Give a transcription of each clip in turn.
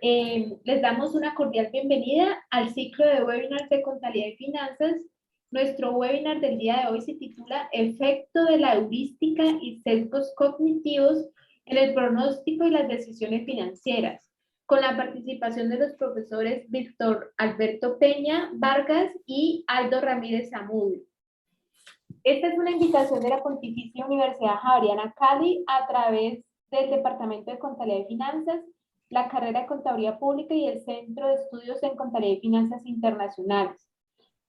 Les damos una cordial bienvenida al ciclo de webinars de Contabilidad y Finanzas. Nuestro webinar del día de hoy se titula Efecto de la heurística y sesgos cognitivos en el pronóstico y las decisiones financieras, con la participación de los profesores Víctor Alberto Peña Vargas y Aldo Ramírez Zamudio. Esta es una invitación de la Pontificia Universidad Javeriana Cali a través del Departamento de Contabilidad y Finanzas, la carrera de Contaduría Pública y el Centro de Estudios en Contabilidad y Finanzas Internacionales,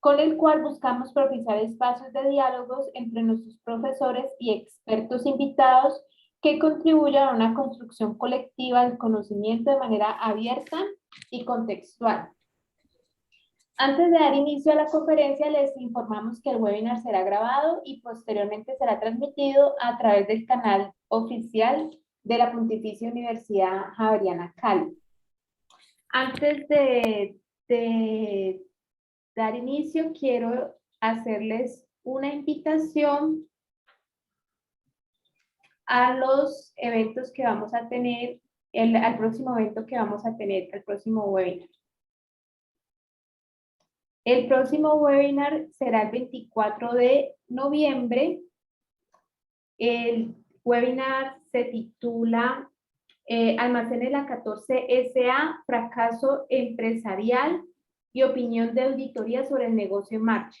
con el cual buscamos propiciar espacios de diálogos entre nuestros profesores y expertos invitados que contribuyan a una construcción colectiva del conocimiento de manera abierta y contextual. Antes de dar inicio a la conferencia, les informamos que el webinar será grabado y posteriormente será transmitido a través del canal oficial de la Pontificia Universidad Javeriana Cali. Antes de dar inicio, quiero hacerles una invitación a los eventos que vamos a tener, al próximo evento que vamos a tener, el próximo webinar. El próximo webinar será el 24 de noviembre. El webinar se titula Almacenes La 14 S.A. Fracaso empresarial y opinión de auditoría sobre el negocio en marcha.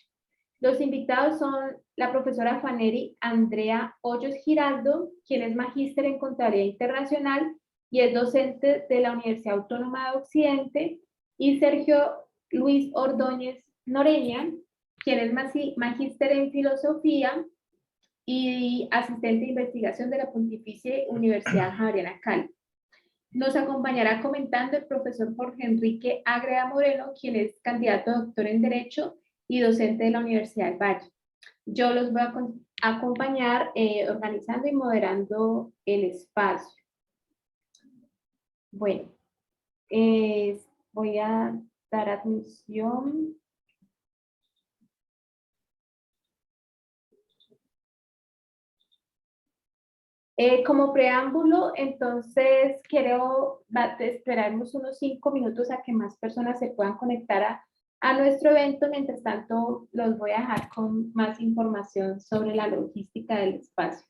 Los invitados son la profesora Faneri Andrea Hoyos Giraldo, quien es magíster en Contabilidad Internacional y es docente de la Universidad Autónoma de Occidente, y Sergio Luis Ordóñez Noreña, quien es magíster en Filosofía y asistente de investigación de la Pontificia Universidad Javeriana Cali. Nos acompañará comentando el profesor Jorge Enrique Ágreda Moreno, quien es candidato a doctor en Derecho y docente de la Universidad del Valle. Yo los voy a acompañar organizando y moderando el espacio. Bueno, voy a dar admisión. Como preámbulo, entonces quiero esperarnos unos 5 minutos a que más personas se puedan conectar a nuestro evento. Mientras tanto, los voy a dejar con más información sobre la logística del espacio.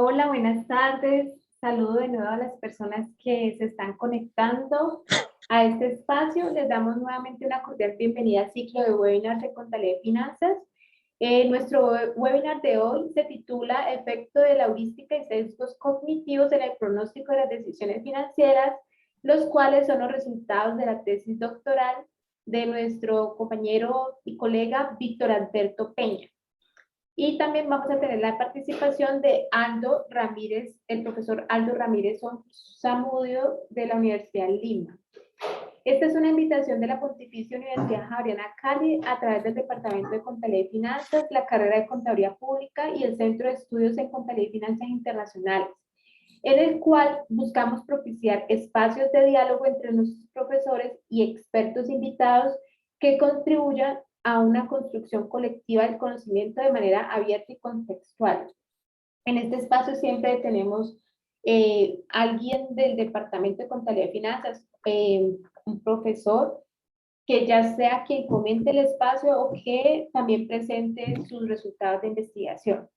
Hola, buenas tardes. Saludo de nuevo a las personas que se están conectando a este espacio. Les damos nuevamente una cordial bienvenida al ciclo de webinars de Contabilidad y Finanzas. Nuestro webinar de hoy se titula Efecto de la heurística y sesgos cognitivos en el pronóstico de las decisiones financieras, los cuales son los resultados de la tesis doctoral de nuestro compañero y colega Víctor Alberto Peña. Y también vamos a tener la participación de Aldo Ramírez, el profesor Aldo Ramírez Zamudio de la Universidad de Lima. Esta es una invitación de la Pontificia Universidad Javeriana Cali a través del Departamento de Contabilidad y Finanzas, la carrera de Contaduría Pública y el Centro de Estudios en Contabilidad y Finanzas Internacionales, en el cual buscamos propiciar espacios de diálogo entre nuestros profesores y expertos invitados que contribuyan a una construcción colectiva del conocimiento de manera abierta y contextual. En este espacio siempre tenemos alguien del Departamento de Contabilidad y Finanzas, un profesor, que ya sea quien comente el espacio o que también presente sus resultados de investigación.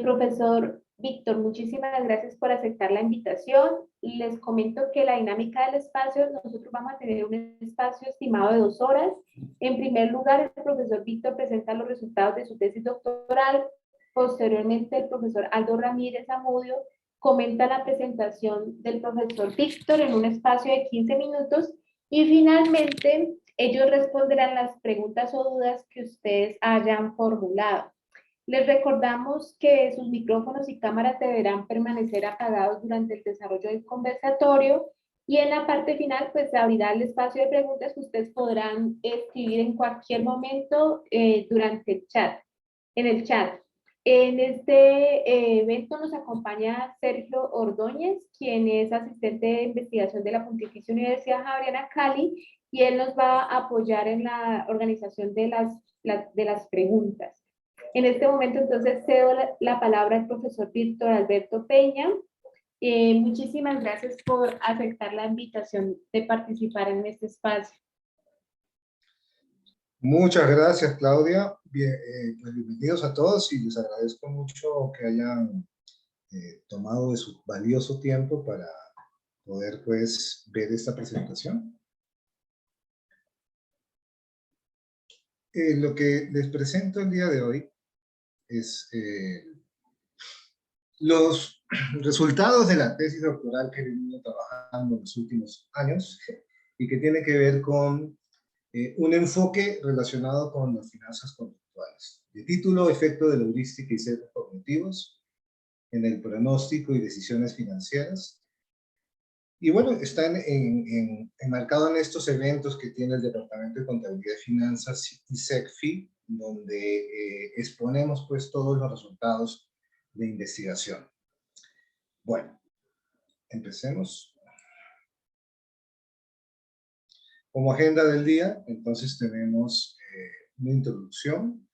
Profesor Víctor, muchísimas gracias por aceptar la invitación. Les comento que la dinámica del espacio, nosotros vamos a tener un espacio estimado de 2 horas. En primer lugar, el profesor Víctor presenta los resultados de su tesis doctoral. Posteriormente, el profesor Aldo Ramírez Amudio comenta la presentación del profesor Víctor en un espacio de 15 minutos y finalmente ellos responderán las preguntas o dudas que ustedes hayan formulado. Les recordamos que sus micrófonos y cámaras deberán permanecer apagados durante el desarrollo del conversatorio y en la parte final pues se abrirá el espacio de preguntas que ustedes podrán escribir en cualquier momento durante el chat, en el chat. En este evento nos acompaña Sergio Ordóñez, quien es asistente de investigación de la Pontificia Universidad Javeriana Cali, y él nos va a apoyar en la organización de las preguntas. En este momento entonces cedo la palabra al profesor Víctor Alberto Peña. Muchísimas gracias por aceptar la invitación de participar en este espacio. Muchas gracias, Claudia. Bien, pues bienvenidos a todos y les agradezco mucho que hayan tomado de su valioso tiempo para poder pues ver esta presentación. Lo que les presento el día de hoy es los resultados de la tesis doctoral que he venido trabajando en los últimos años y que tiene que ver con un enfoque relacionado con las finanzas conductuales. De título, efecto de la heurística y sesgos cognitivos en el pronóstico y decisiones financieras. Y bueno, está enmarcado en estos eventos que tiene el Departamento de Contabilidad y Finanzas y SECFI, donde exponemos pues todos los resultados de investigación. Bueno, empecemos. Como agenda del día, entonces tenemos una introducción,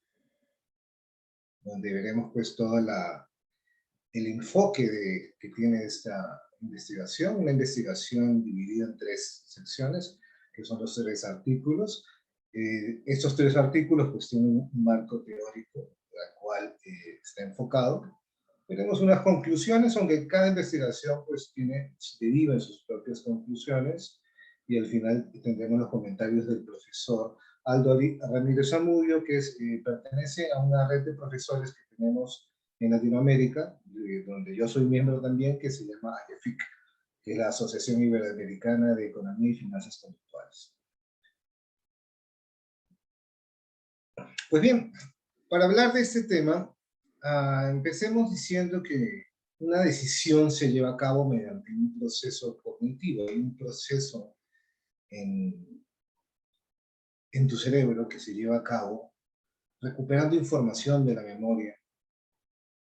donde veremos pues todo el enfoque que tiene esta investigación, una investigación dividida en 3 secciones, que son los 3 artículos. Estos 3 artículos pues tienen un marco teórico, al cual está enfocado. Tenemos unas conclusiones, aunque cada investigación pues deriva en sus propias conclusiones, y al final tendremos los comentarios del profesor Aldo Ramírez Amudio, que pertenece a una red de profesores que tenemos en Latinoamérica, donde yo soy miembro también, que se llama AIEFIC, que es la Asociación Iberoamericana de Economía y Finanzas Conductuales. Pues bien, para hablar de este tema, empecemos diciendo que una decisión se lleva a cabo mediante un proceso cognitivo, un proceso en tu cerebro que se lleva a cabo recuperando información de la memoria.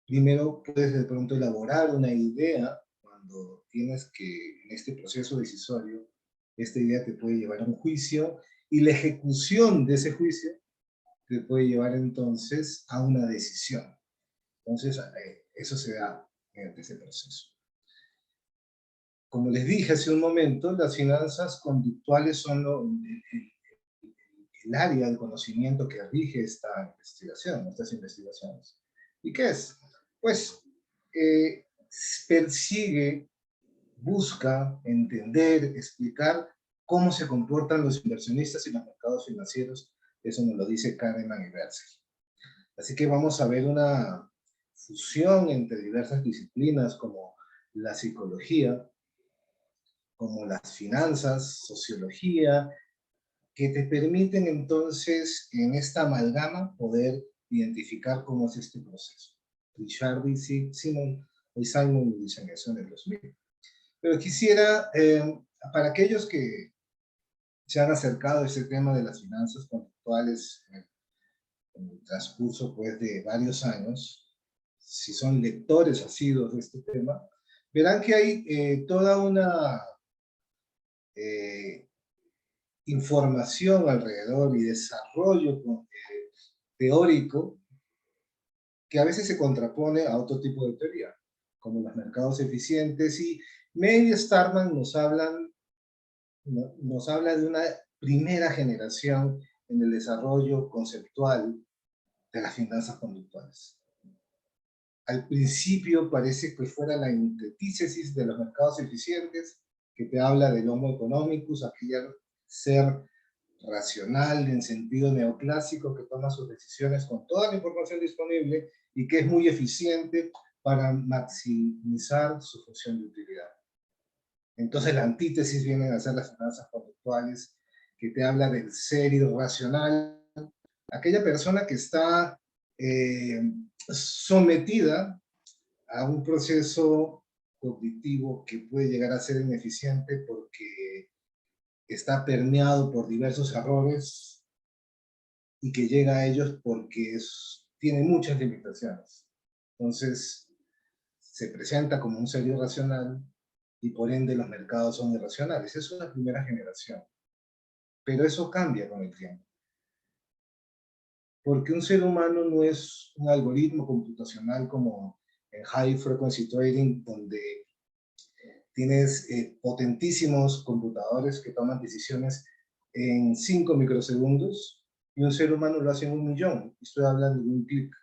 Primero puedes de pronto elaborar una idea cuando tienes que, en este proceso decisorio, esta idea te puede llevar a un juicio y la ejecución de ese juicio te puede llevar entonces a una decisión. Entonces, eso se da mediante ese proceso. Como les dije hace un momento, las finanzas conductuales son el área del conocimiento que rige estas investigaciones. ¿Y qué es? Pues persigue, busca entender, explicar cómo se comportan los inversionistas en los mercados financieros. Eso nos lo dice Kahneman y Bersky. Así que vamos a ver una fusión entre diversas disciplinas como la psicología, como las finanzas, sociología, que te permiten entonces en esta amalgama poder identificar cómo es este proceso. Richard y Simon lo dicen eso en el 2000. Pero quisiera, para aquellos que se han acercado a ese tema de las finanzas conductuales en el transcurso pues, de varios años, si son lectores asiduos de este tema, verán que hay toda una información alrededor y desarrollo teórico que a veces se contrapone a otro tipo de teoría, como los mercados eficientes, y May y Starman nos habla de una primera generación en el desarrollo conceptual de las finanzas conductuales. Al principio parece que fuera la antítesis de los mercados eficientes, que te habla del homo economicus, aquel ser racional en sentido neoclásico que toma sus decisiones con toda la información disponible y que es muy eficiente para maximizar su función de utilidad. Entonces la antítesis vienen a ser las finanzas conductuales, que te habla del ser irracional, aquella persona que está sometida a un proceso cognitivo que puede llegar a ser ineficiente porque está permeado por diversos errores y que llega a ellos porque tiene muchas limitaciones. Entonces, se presenta como un ser irracional y por ende los mercados son irracionales. Es una primera generación. Pero eso cambia con el tiempo. Porque un ser humano no es un algoritmo computacional como en High Frequency Trading, donde tienes potentísimos computadores que toman decisiones en 5 microsegundos, y un ser humano lo hace en 1.000.000. Estoy hablando de un clic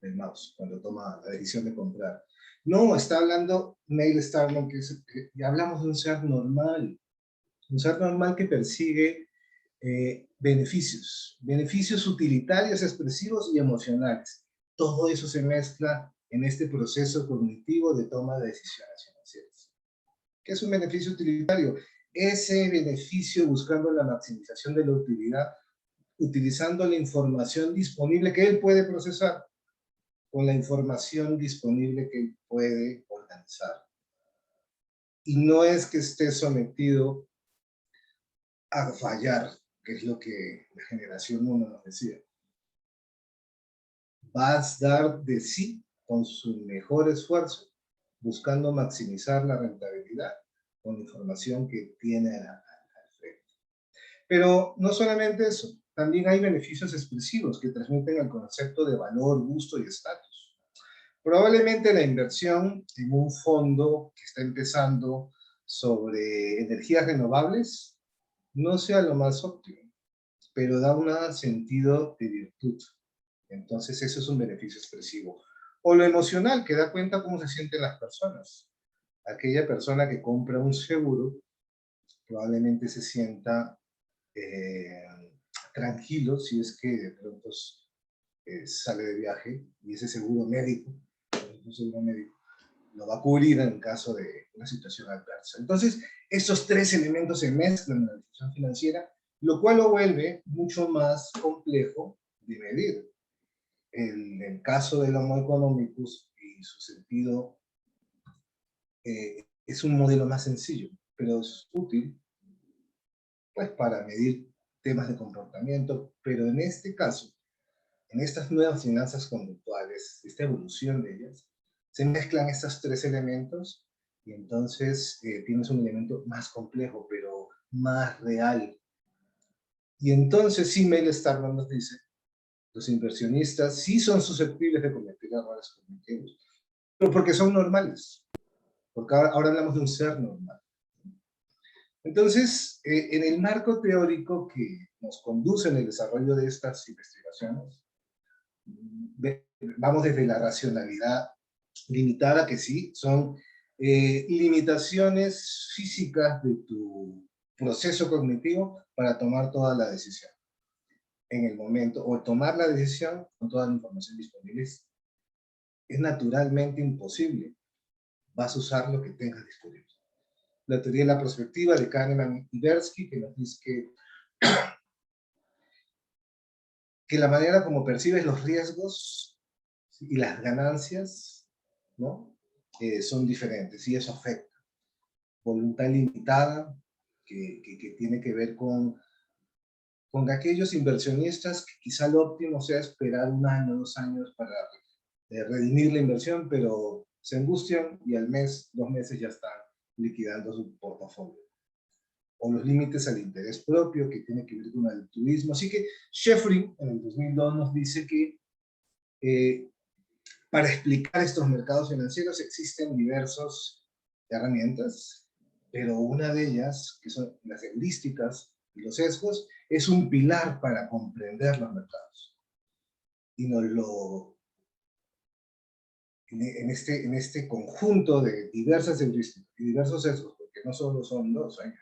del mouse cuando toma la decisión de comprar. No, está hablando Neil Starman, que hablamos de un ser normal que persigue beneficios utilitarios, expresivos y emocionales. Todo eso se mezcla en este proceso cognitivo de toma de decisiones financieras. ¿Qué es un beneficio utilitario? Ese beneficio buscando la maximización de la utilidad, utilizando la información disponible que él puede procesar con la información disponible que él puede organizar. Y no es que esté sometido a fallar, que es lo que la generación 1 nos decía. Va a dar de sí con su mejor esfuerzo, buscando maximizar la rentabilidad con la información que tiene al frente. Pero no solamente eso, también hay beneficios expresivos que transmiten el concepto de valor, gusto y estatus. Probablemente la inversión en un fondo que está empezando sobre energías renovables no sea lo más óptimo, pero da un sentido de virtud. Entonces eso es un beneficio expresivo. O lo emocional, que da cuenta cómo se sienten las personas. Aquella persona que compra un seguro probablemente se sienta tranquilo si es que de pronto sale de viaje y ese seguro médico lo va a cubrir en caso de una situación adversa. Entonces, estos tres elementos se mezclan en la decisión financiera, lo cual lo vuelve mucho más complejo de medir. En el caso del Homo economicus y su sentido es un modelo más sencillo, pero es útil pues para medir temas de comportamiento, pero en este caso, en estas nuevas finanzas conductuales, esta evolución de ellas, se mezclan estos tres elementos y entonces tienes un elemento más complejo, pero más real. Y entonces sí, Mel Starman nos dice, los inversionistas sí son susceptibles de cometer errores cognitivos, pero porque son normales, porque ahora hablamos de un ser normal. Entonces, en el marco teórico que nos conduce en el desarrollo de estas investigaciones, vamos desde la racionalidad limitada, que sí, son limitaciones físicas de tu proceso cognitivo para tomar toda la decisión en el momento, o tomar la decisión con toda la información disponible. Es naturalmente imposible. Vas a usar lo que tengas disponible. La teoría de la perspectiva de Kahneman y Tversky, que nos dice que la manera como percibes los riesgos y las ganancias, ¿no? Son diferentes y eso afecta. Voluntad limitada, que tiene que ver con aquellos inversionistas que quizá lo óptimo sea esperar 1 año, 2 años para redimir la inversión, pero se angustian y al mes, 2 meses ya están liquidando su portafolio. O los límites al interés propio, que tiene que ver con el altruismo. Así que Sheffrin, en el 2002, nos dice que para explicar estos mercados financieros existen diversas herramientas, pero una de ellas, que son las heurísticas y los sesgos, es un pilar para comprender los mercados. Y nos lo, en este conjunto de diversas heurísticas y diversos sesgos, porque no solo son 2, hay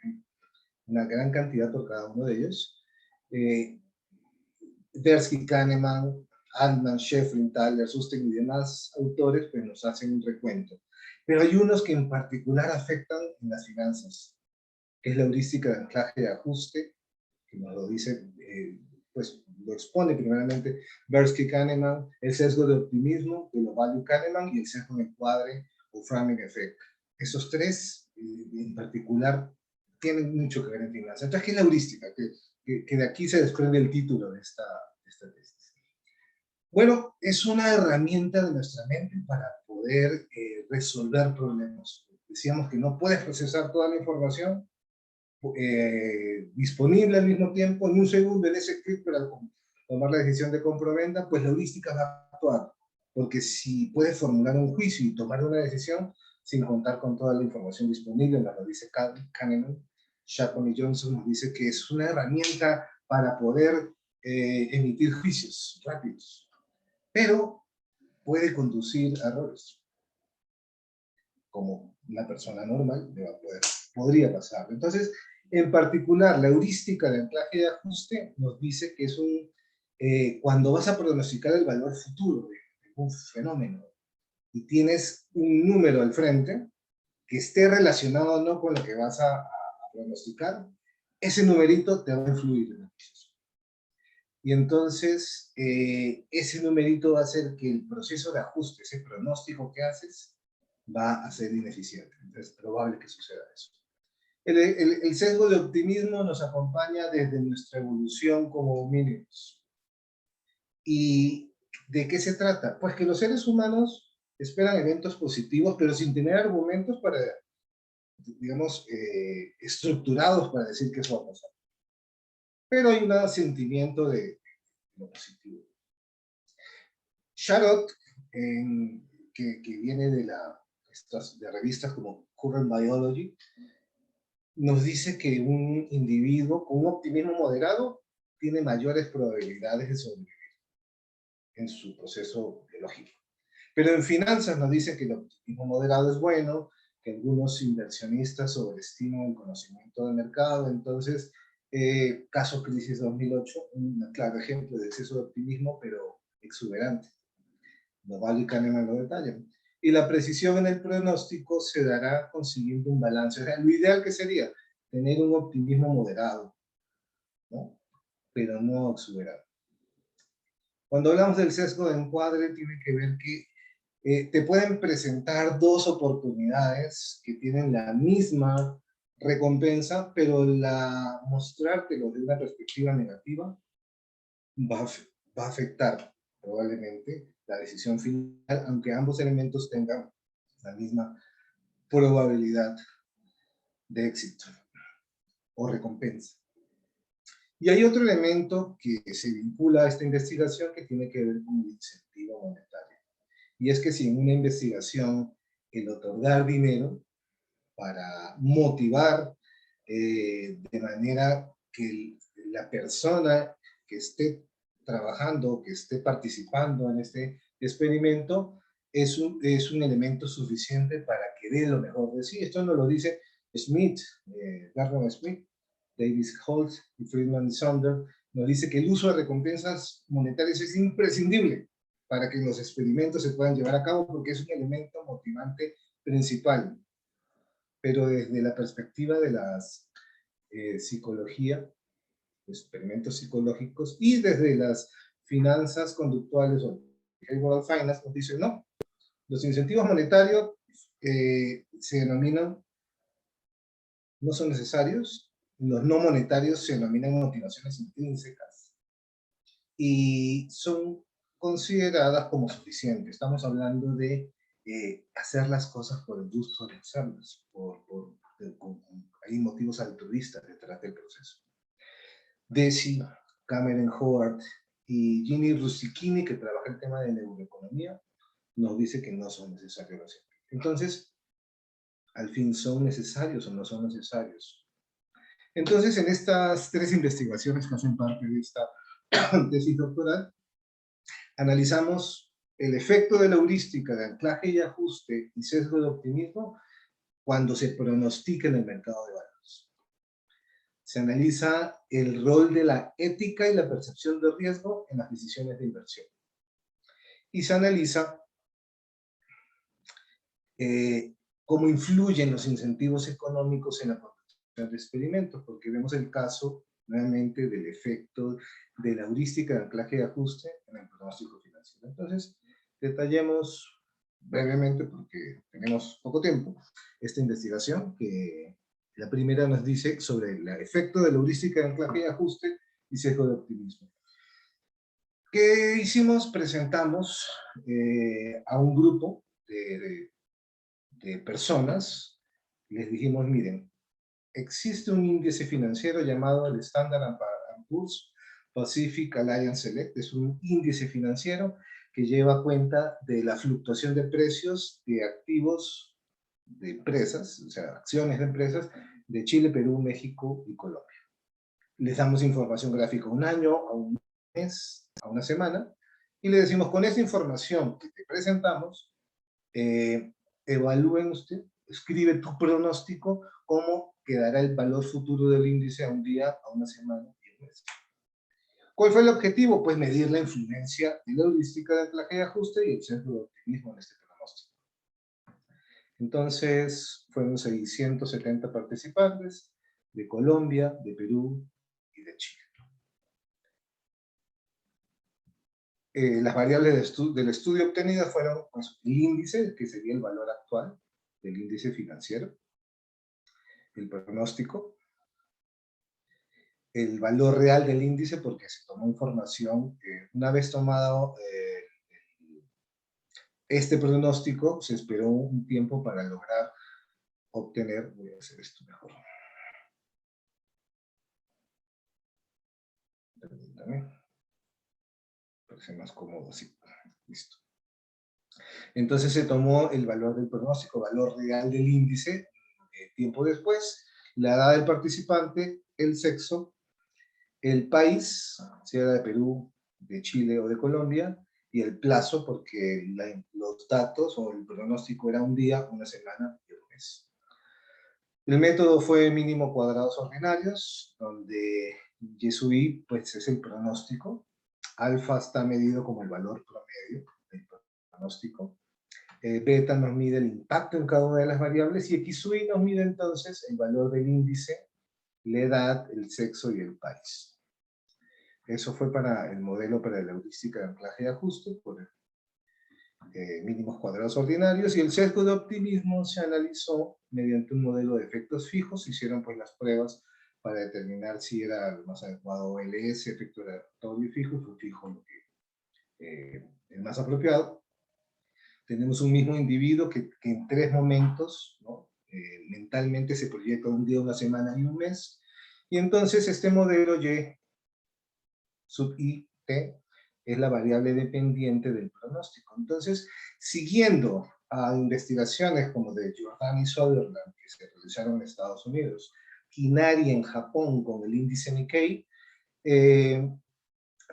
una gran cantidad por cada uno de ellos, Tversky, Kahneman, Altman, Sheffrin, Thaler, Susskind y demás autores pues nos hacen un recuento. Pero hay unos que en particular afectan en las finanzas, que es la heurística de anclaje de ajuste, que nos lo dice, pues lo expone primeramente Tversky, Kahneman, el sesgo de optimismo de los Value Kahneman y el sesgo de encuadre o framing effect. Esos tres en particular tienen mucho que ver en finanzas. Entonces, ¿qué es la heurística? Que de aquí se desprende el título de esta tesis. Bueno, es una herramienta de nuestra mente para poder resolver problemas. Decíamos que no puedes procesar toda la información disponible al mismo tiempo, en un segundo, en ese clic para tomar la decisión de compra o venta, pues la heurística va a actuar. Porque si puedes formular un juicio y tomar una decisión sin contar con toda la información disponible, nos lo dice Kahneman, Chapman y Johnson nos dice que es una herramienta para poder emitir juicios rápidos, pero puede conducir a errores, como una persona normal podría pasar. Entonces, en particular, la heurística de anclaje de ajuste nos dice que es cuando vas a pronosticar el valor futuro de un fenómeno y tienes un número al frente que esté relacionado o no con lo que vas a pronosticar, ese numerito te va a influir en el proceso. Y entonces, ese numerito va a hacer que el proceso de ajuste, ese pronóstico que haces, va a ser ineficiente. Entonces, es probable que suceda eso. El sesgo de optimismo nos acompaña desde nuestra evolución como homínidos. ¿Y de qué se trata? Pues que los seres humanos esperan eventos positivos, pero sin tener argumentos para, digamos, estructurados para decir que eso va a pasar. Pero hay un sentimiento de lo positivo. Sharot, que viene de revistas como Current Biology, nos dice que un individuo con un optimismo moderado tiene mayores probabilidades de sobrevivir en su proceso biológico. Pero en finanzas nos dice que el optimismo moderado es bueno, que algunos inversionistas sobreestiman el conocimiento del mercado. Entonces, caso crisis 2008, un claro ejemplo de exceso de optimismo, pero exuberante. Los Value y Kahneman lo detallan. Y la precisión en el pronóstico se dará consiguiendo un balance. O sea, lo ideal que sería tener un optimismo moderado, ¿no? Pero no exuberante. Cuando hablamos del sesgo de encuadre, tiene que ver que te pueden presentar 2 oportunidades que tienen la misma recompensa, pero mostrártelo de una perspectiva negativa va a afectar probablemente la decisión final, aunque ambos elementos tengan la misma probabilidad de éxito o recompensa. Y hay otro elemento que se vincula a esta investigación que tiene que ver con el incentivo monetario. Y es que si en una investigación el otorgar dinero para motivar de manera que la persona que esté trabajando, que esté participando en este experimento, es un elemento suficiente para que dé lo mejor de sí. Esto nos lo dice Smith, Garrett Smith, Davis Holt y Friedman Sonder, nos dice que el uso de recompensas monetarias es imprescindible para que los experimentos se puedan llevar a cabo porque es un elemento motivante principal. Pero desde la perspectiva de la psicología, experimentos psicológicos, y desde las finanzas conductuales o behavioral finance, nos dicen no, los incentivos monetarios se denominan, no son necesarios, los no monetarios se denominan motivaciones intrínsecas y son consideradas como suficientes. Estamos hablando de hacer las cosas por el gusto de hacerlas, hay motivos altruistas detrás del proceso. Deci, Cameron Howard y Ginny Rusticini, que trabaja el tema de neuroeconomía, nos dice que no son necesarios los científicos. Entonces, al fin, ¿son necesarios o no son necesarios? Entonces, en estas 3 investigaciones que hacen parte de esta tesis doctoral, analizamos el efecto de la heurística de anclaje y ajuste y sesgo de optimismo cuando se pronostica en el mercado de valores. Se analiza el rol de la ética y la percepción de riesgo en las decisiones de inversión. Y se analiza cómo influyen los incentivos económicos en la producción de experimentos, porque vemos el caso nuevamente del efecto de la heurística de anclaje y ajuste en el pronóstico financiero. Entonces, detallemos brevemente, porque tenemos poco tiempo, esta investigación, que la primera nos dice sobre el efecto de la heurística de anclaje y ajuste y sesgo de optimismo. ¿Qué hicimos? Presentamos a un grupo de personas, les dijimos, miren, existe un índice financiero llamado el Standard & Poor's Pacific Alliance Select. Es un índice financiero que lleva cuenta de la fluctuación de precios de activos de empresas, o sea, acciones de empresas de Chile, Perú, México y Colombia. Les damos información gráfica a un año, a un mes, a una semana, y le decimos, con esta información que te presentamos, evalúen usted, escribe tu pronóstico, cómo quedará el valor futuro del índice a un día, a una semana y a un mes. ¿Cuál fue el objetivo? Pues medir la influencia de la heurística de anclaje y ajuste y el sesgo de optimismo en este pronóstico. Entonces, fueron 670 participantes de Colombia, de Perú y de Chile. Las variables del estudio obtenidas fueron pues, el índice, que sería el valor actual del índice financiero, el pronóstico, el valor real del índice, porque se tomó información, una vez tomado este pronóstico, se esperó un tiempo para lograr obtener, voy a hacer esto mejor. Permítame, parece más cómodo así, listo. Entonces se tomó el valor del pronóstico, valor real del índice, tiempo después, la edad del participante, el sexo, el país, si era de Perú, de Chile o de Colombia, y el plazo, porque los datos o el pronóstico era un día, una semana y un mes. El método fue mínimo cuadrados ordinarios, donde YSUI pues, es el pronóstico, alfa está medido como el valor promedio del pronóstico, beta nos mide el impacto en cada una de las variables y XUI nos mide entonces el valor del índice, la edad, el sexo y el país. Eso fue para el modelo para la heurística de anclaje y ajuste, por mínimos cuadrados ordinarios, y el sesgo de optimismo se analizó mediante un modelo de efectos fijos. Hicieron pues las pruebas para determinar si era el más adecuado OLS, efecto aleatorio y fijo, fue fijo el más apropiado. Tenemos un mismo individuo que en 3 momentos, ¿no? Mentalmente se proyecta un día, una semana y un mes, y entonces este modelo Y sub I, T, es la variable dependiente del pronóstico. Entonces, siguiendo a investigaciones como de Jordan y Sutherland, que se realizaron en Estados Unidos, Inari en Japón con el índice Nikkei,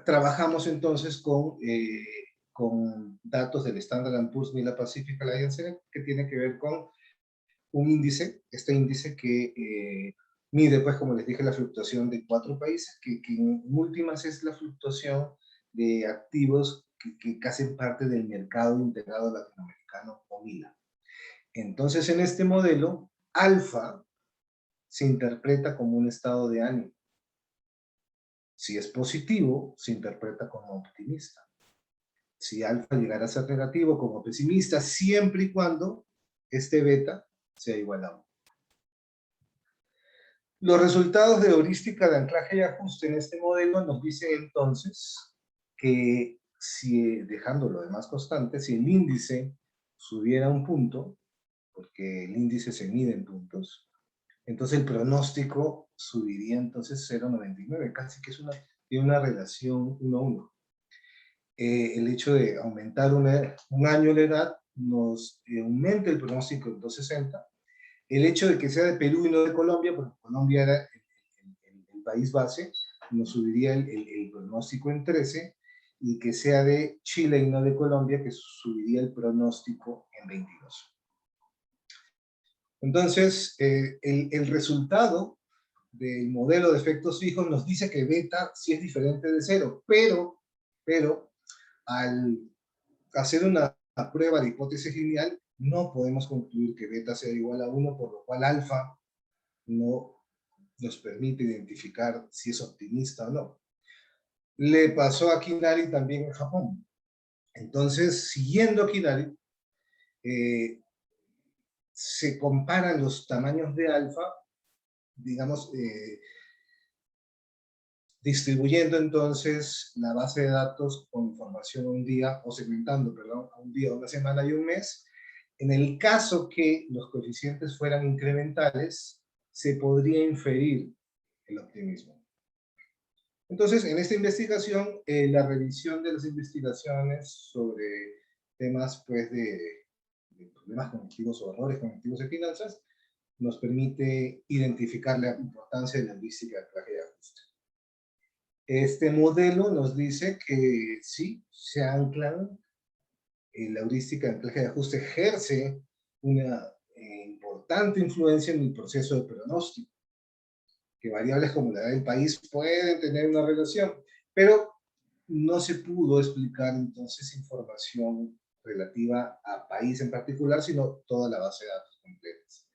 trabajamos entonces con datos del Standard & Poor's Mila Pacific Alliance, que tiene que ver con un índice, este índice que mide, pues como les dije, la fluctuación de 4 países, que en últimas es la fluctuación de activos que hacen parte del mercado integrado latinoamericano o MILA. Entonces, en este modelo, alfa se interpreta como un estado de ánimo. Si es positivo, se interpreta como optimista. Si alfa llegara a ser negativo, como pesimista, siempre y cuando este beta sea igual a 1. Los resultados de heurística de anclaje y ajuste en este modelo nos dicen entonces que si, dejando lo demás constante, si el índice subiera un punto, porque el índice se mide en puntos, entonces el pronóstico subiría entonces 0,99, casi que tiene una relación 1 a 1. El hecho de aumentar un año la edad nos aumenta el pronóstico en 260. El hecho de que sea de Perú y no de Colombia, porque Colombia era el país base, nos subiría el pronóstico en 13, y que sea de Chile y no de Colombia, que subiría el pronóstico en 22. Entonces, el resultado del modelo de efectos fijos nos dice que beta sí es diferente de 0, pero al hacer una prueba de hipótesis lineal, no podemos concluir que beta sea igual a 1, por lo cual alfa no nos permite identificar si es optimista o no. Le pasó a Kinari también en Japón. Entonces, siguiendo a Kinari, se comparan los tamaños de alfa, digamos, distribuyendo entonces la base de datos con información a un día, o segmentando, perdón, a un día, una semana y un mes. En el caso que los coeficientes fueran incrementales, se podría inferir el optimismo. Entonces, en esta investigación, la revisión de las investigaciones sobre temas pues, de problemas cognitivos o errores cognitivos de finanzas, nos permite identificar la importancia de la heurística de anclaje y ajuste. Este modelo nos dice que sí, se anclan, la heurística de anclaje y ajuste ejerce una importante influencia en el proceso de pronóstico, que variables como la del país pueden tener una relación, pero no se pudo explicar entonces información relativa a país en particular, sino toda la base de datos completas.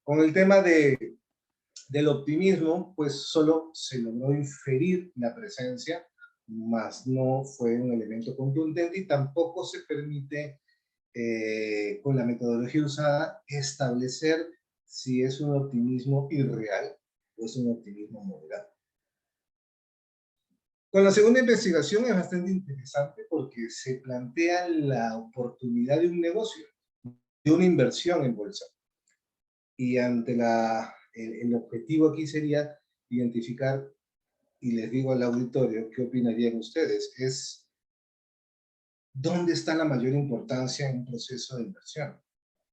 Con el tema del optimismo, pues solo se logró inferir la presencia, mas no fue un elemento contundente, y tampoco se permite, con la metodología usada, establecer si es un optimismo irreal o es un optimismo moderado. Con la segunda investigación es bastante interesante porque se plantea la oportunidad de un negocio, de una inversión en bolsa. Y ante el objetivo aquí sería identificar, y les digo al auditorio, ¿qué opinarían ustedes? Es, ¿dónde está la mayor importancia en un proceso de inversión?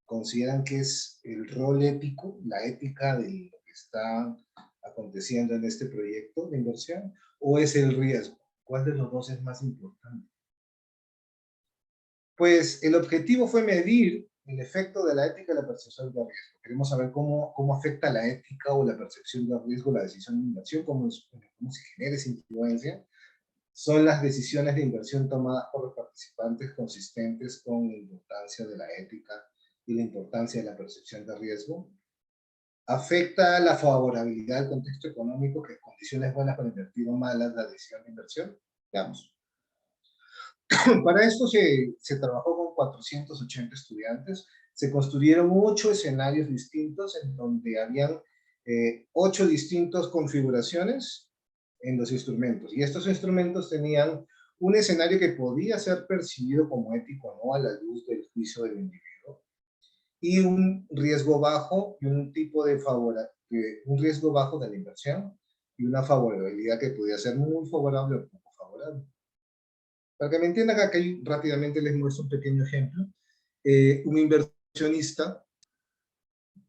¿Consideran que es el rol ético, la ética de lo que está aconteciendo en este proyecto de inversión? ¿O es el riesgo? ¿Cuál de los dos es más importante? Pues el objetivo fue medir el efecto de la ética y la percepción de riesgo. Queremos saber cómo afecta la ética o la percepción de riesgo la decisión de inversión, cómo se genera esa influencia. Son las decisiones de inversión tomadas por los participantes consistentes con la importancia de la ética y la importancia de la percepción de riesgo. ¿Afecta la favorabilidad del contexto económico, que condiciones buenas para invertir o malas la decisión de inversión? Veamos. Para esto se trabajó con 480 estudiantes, se construyeron 8 escenarios distintos en donde habían 8 distintas configuraciones en los instrumentos, y estos instrumentos tenían un escenario que podía ser percibido como ético o no a la luz del juicio del individuo, y un riesgo bajo y un tipo de un riesgo bajo de la inversión, y una favorabilidad que podía ser muy favorable o poco favorable. Para que me entiendan, acá rápidamente les muestro un pequeño ejemplo. Un inversionista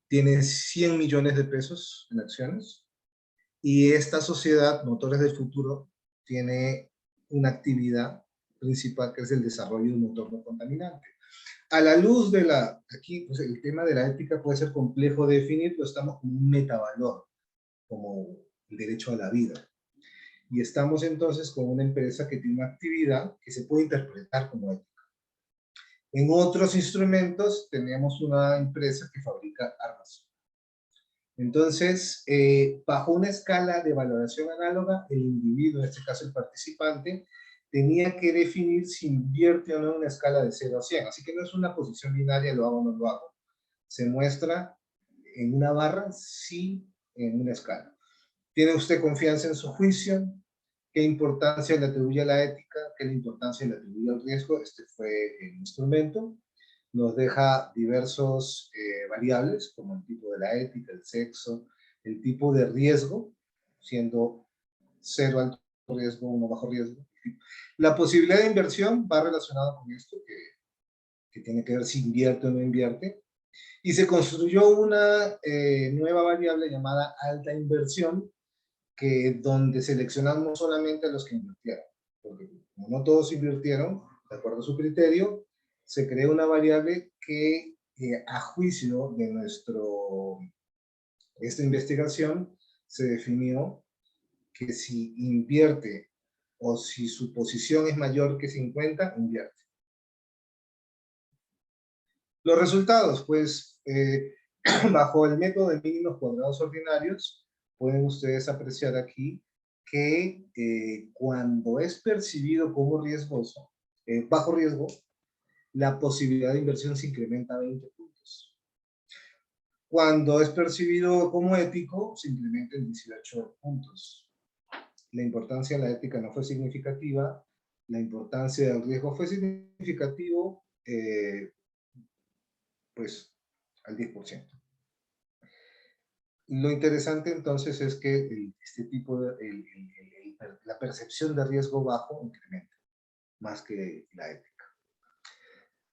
tiene 100 millones de pesos en acciones, y esta sociedad, Motores del Futuro, tiene una actividad principal que es el desarrollo de un motor no contaminante. A la luz de aquí pues el tema de la ética puede ser complejo de definir, pero estamos como un metavalor, como el derecho a la vida. Y estamos entonces con una empresa que tiene una actividad que se puede interpretar como ética. En otros instrumentos tenemos una empresa que fabrica armas. Entonces, bajo una escala de valoración análoga, el individuo, en este caso el participante, tenía que definir si invierte o no en una escala de 0 a 100. Así que no es una posición binaria, lo hago o no lo hago. Se muestra en una barra si en una escala. ¿Tiene usted confianza en su juicio? ¿Qué importancia le atribuye a la ética? ¿Qué importancia le atribuye al riesgo? Este fue el instrumento. Nos deja diversos variables, como el tipo de la ética, el sexo, el tipo de riesgo, siendo 0 alto riesgo, 1 bajo riesgo. La posibilidad de inversión va relacionada con esto, que tiene que ver si invierte o no invierte. Y se construyó una nueva variable llamada alta inversión, donde seleccionamos solamente a los que invirtieron. Porque como no todos invirtieron, de acuerdo a su criterio, se creó una variable que a juicio de esta investigación se definió que si invierte o si su posición es mayor que 50, invierte. Los resultados, pues, bajo el método de mínimos cuadrados ordinarios, pueden ustedes apreciar aquí que cuando es percibido como riesgoso, bajo riesgo, la posibilidad de inversión se incrementa a 20 puntos. Cuando es percibido como ético, se incrementa en 18 puntos. La importancia de la ética no fue significativa, la importancia del riesgo fue significativo, pues al 10%. Lo interesante entonces es que este tipo de, la percepción de riesgo bajo incrementa más que la ética.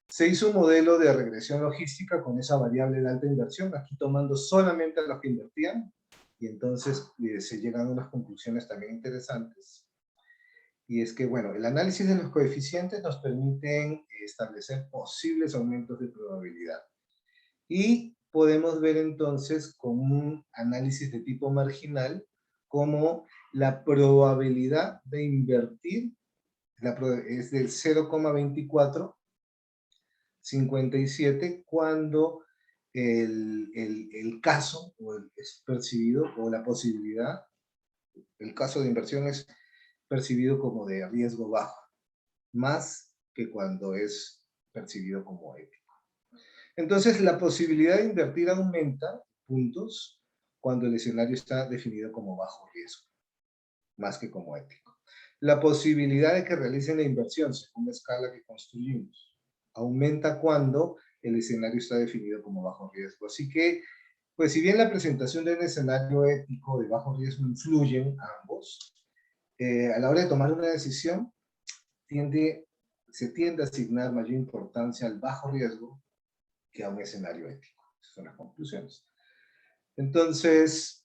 Se hizo un modelo de regresión logística con esa variable de alta inversión, aquí tomando solamente a los que invertían, y entonces se llegan a unas conclusiones también interesantes. Y es que, bueno, el análisis de los coeficientes nos permiten establecer posibles aumentos de probabilidad. Y podemos ver entonces con un análisis de tipo marginal como la probabilidad de invertir es del 0,2457 cuando el caso es percibido, o la posibilidad, el caso de inversión es percibido como de riesgo bajo, más que cuando es percibido como ético. Entonces, la posibilidad de invertir aumenta puntos cuando el escenario está definido como bajo riesgo, más que como ético. La posibilidad de que realicen la inversión según la escala que construimos aumenta cuando el escenario está definido como bajo riesgo. Así que, pues si bien la presentación de un escenario ético de bajo riesgo influyen ambos, a la hora de tomar una decisión, se tiende a asignar mayor importancia al bajo riesgo que a un escenario ético. Esas son las conclusiones. Entonces,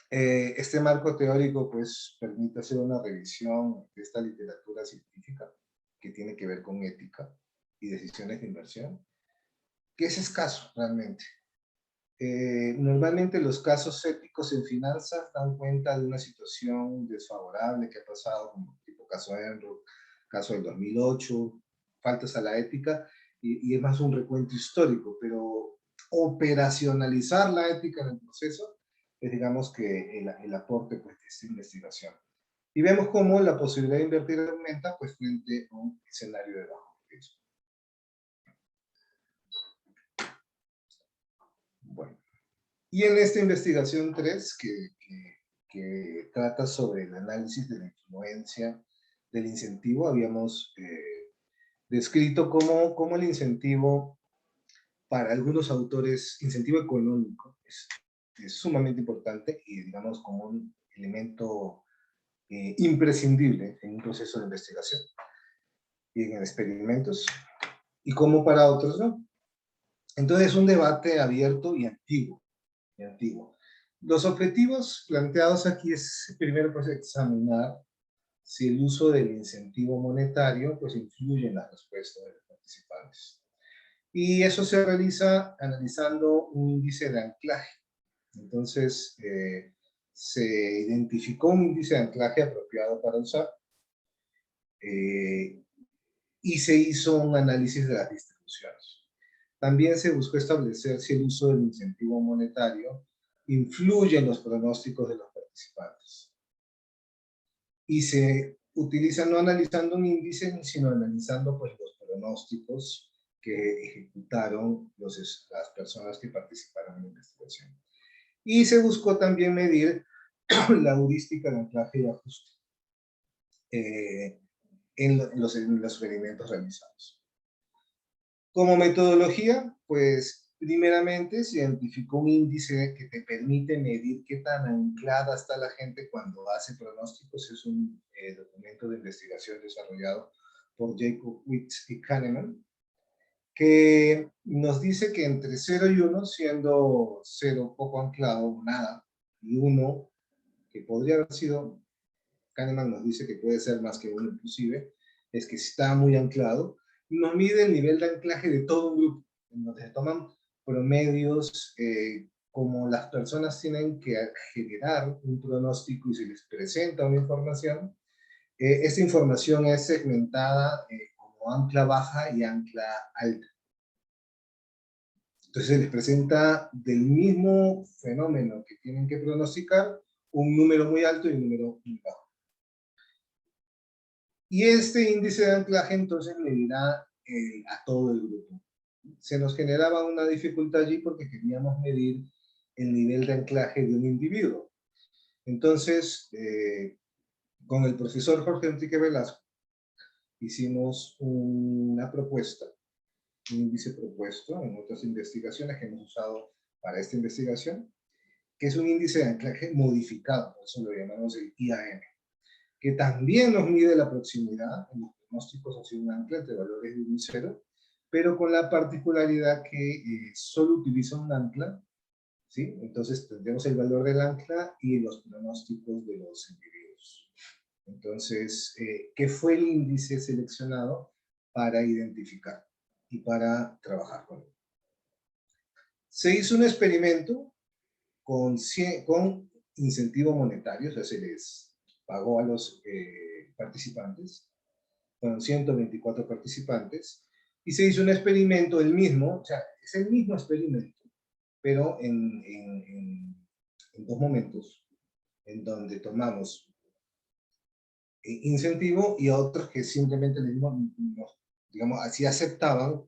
este marco teórico pues permite hacer una revisión de esta literatura científica que tiene que ver con ética y decisiones de inversión, que es escaso realmente. Normalmente los casos éticos en finanzas dan cuenta de una situación desfavorable que ha pasado, como tipo caso Enron, caso del 2008, faltas a la ética, y es más un recuento histórico, pero operacionalizar la ética en el proceso es, digamos, que el aporte pues, de esta investigación. Y vemos cómo la posibilidad de invertir aumenta pues, frente a un escenario de bajo riesgo. Bueno. Y en esta investigación 3, que trata sobre el análisis de la influencia del incentivo, habíamos descrito cómo el incentivo, para algunos autores, incentivo económico, es sumamente importante y, digamos, como un elemento imprescindible en un proceso de investigación y en experimentos, y como para otros no. Entonces es un debate abierto y antiguo. Los objetivos planteados aquí es primero pues, examinar si el uso del incentivo monetario pues, influye en la respuesta de los participantes. Y eso se realiza analizando un índice de anclaje. Entonces, se identificó un índice de anclaje apropiado para usar y se hizo un análisis de las distribuciones. También se buscó establecer si el uso del incentivo monetario influye en los pronósticos de los participantes. Y se utiliza no analizando un índice, sino analizando pues, los pronósticos que ejecutaron las personas que participaron en la investigación. Y se buscó también medir la heurística de anclaje y ajuste en los experimentos realizados. Como metodología, pues primeramente se identificó un índice que te permite medir qué tan anclada está la gente cuando hace pronósticos. Es un documento de investigación desarrollado por Jacob Witz y Kahneman, que nos dice que entre 0 y 1, siendo 0 poco anclado, nada, y 1, que podría haber sido, Kahneman nos dice que puede ser más que 1 inclusive, es que está muy anclado, y nos mide el nivel de anclaje de todo un grupo, en donde se toman promedios, como las personas tienen que generar un pronóstico y se les presenta una información. Esta información es segmentada como ancla baja y ancla alta. Entonces se les presenta del mismo fenómeno que tienen que pronosticar un número muy alto y un número muy bajo. Y este índice de anclaje entonces medirá a todo el grupo. Se nos generaba una dificultad allí porque queríamos medir el nivel de anclaje de un individuo. Entonces, con el profesor Jorge Enrique Velasco, hicimos una propuesta, un índice propuesto en otras investigaciones que hemos usado para esta investigación, que es un índice de anclaje modificado, por eso lo llamamos el IAM, que también nos mide la proximidad en los pronósticos hacia un ancla entre valores de 1 y 0, pero con la particularidad que solo utiliza un ancla, ¿sí? Entonces tendremos el valor del ancla y los pronósticos de los individuos. Entonces, ¿qué fue el índice seleccionado para identificar y para trabajar con él? Se hizo un experimento con incentivo monetario, o sea, se les pagó a los participantes, fueron 124 participantes, y se hizo un experimento, el mismo, o sea, es el mismo experimento, pero en dos momentos, en donde tomamos incentivo y a otros que simplemente les dimos, digamos, así aceptaban,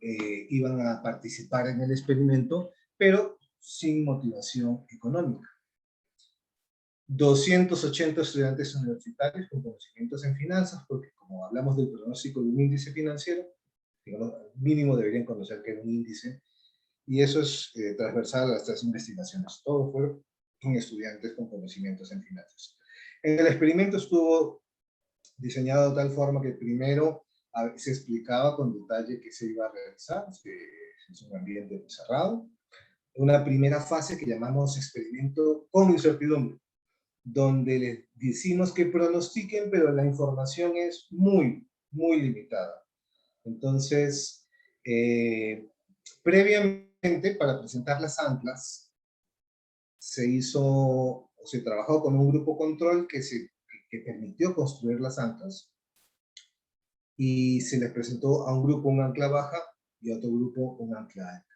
iban a participar en el experimento, pero sin motivación económica. 280 estudiantes universitarios con conocimientos en finanzas, porque como hablamos del pronóstico de un índice financiero, digamos, mínimo deberían conocer que es un índice, y eso es transversal a estas investigaciones. Todos fueron estudiantes con conocimientos en finanzas. En el experimento estuvo diseñado de tal forma que primero se explicaba con detalle qué se iba a realizar, es un ambiente cerrado. Una primera fase que llamamos experimento con incertidumbre, donde les decimos que pronostiquen, pero la información es muy, muy limitada. Entonces, previamente, para presentar las anclas, se trabajó con un grupo control que permitió construir las anclas, y se les presentó a un grupo un ancla baja y a otro grupo un ancla alta.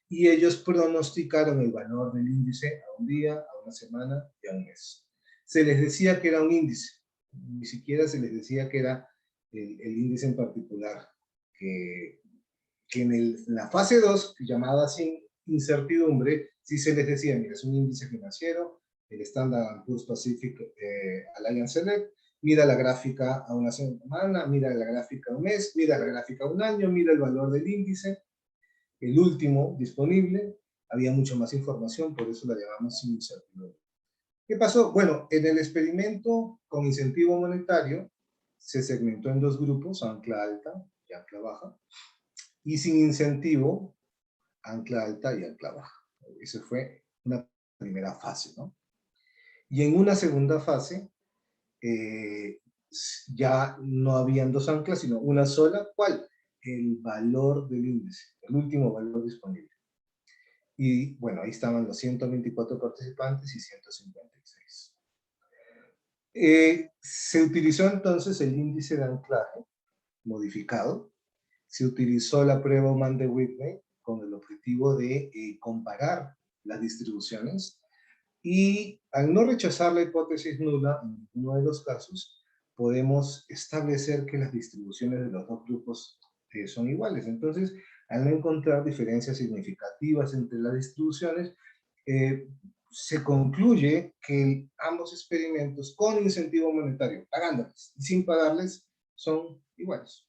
Y ellos pronosticaron el valor del índice a un día, a una semana y a un mes. Se les decía que era un índice, ni siquiera se les decía que era el índice en particular, que en la fase 2, llamada sin incertidumbre, sí se les decía, mira, es un índice financiero, el Standard & Poor's Pacific Alliance Select, mira la gráfica a una semana, mira la gráfica a un mes, mira la gráfica a un año, mira el valor del índice, el último disponible, había mucha más información, por eso la llamamos sin incertidumbre. ¿Qué pasó? Bueno, en el experimento con incentivo monetario se segmentó en dos grupos, ancla alta y ancla baja, y sin incentivo, ancla alta y ancla baja. Esa fue una primera fase, ¿no? Y en una segunda fase, ya no habían dos anclas, sino una sola. ¿Cuál? El valor del índice, el último valor disponible. Y bueno, ahí estaban los 124 participantes y 156. Se utilizó entonces el índice de anclaje modificado, se utilizó la prueba Human de Whitney con el objetivo de comparar las distribuciones, y al no rechazar la hipótesis nula en ninguno de los casos, podemos establecer que las distribuciones de los dos grupos son iguales. Entonces, al no encontrar diferencias significativas entre las distribuciones, se concluye que ambos experimentos con incentivo monetario, pagándoles y sin pagarles, son iguales.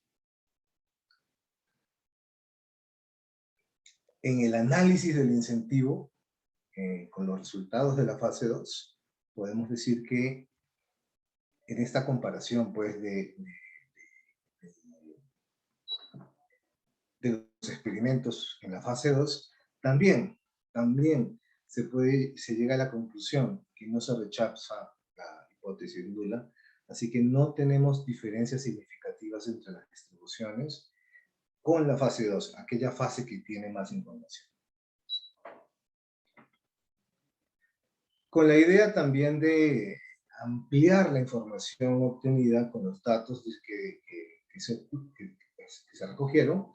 En el análisis del incentivo, con los resultados de la fase 2, podemos decir que en esta comparación pues, de los experimentos en la fase 2, también se llega a la conclusión que no se rechaza la hipótesis nula, así que no tenemos diferencias significativas entre las distribuciones con la fase 2, aquella fase que tiene más información. Con la idea también de ampliar la información obtenida con los datos que se recogieron,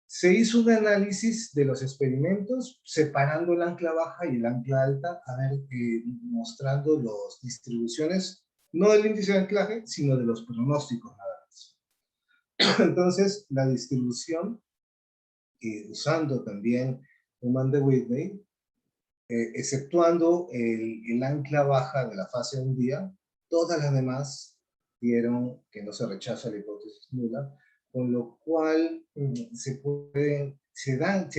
se hizo un análisis de los experimentos separando el ancla baja y el ancla alta, mostrando las distribuciones, no del índice de anclaje, sino de los pronósticos nada más. Entonces, la distribución, usando también Human de Whitney, exceptuando el ancla baja de la fase de un día, todas las demás dieron que no se rechaza la hipótesis nula, con lo cual se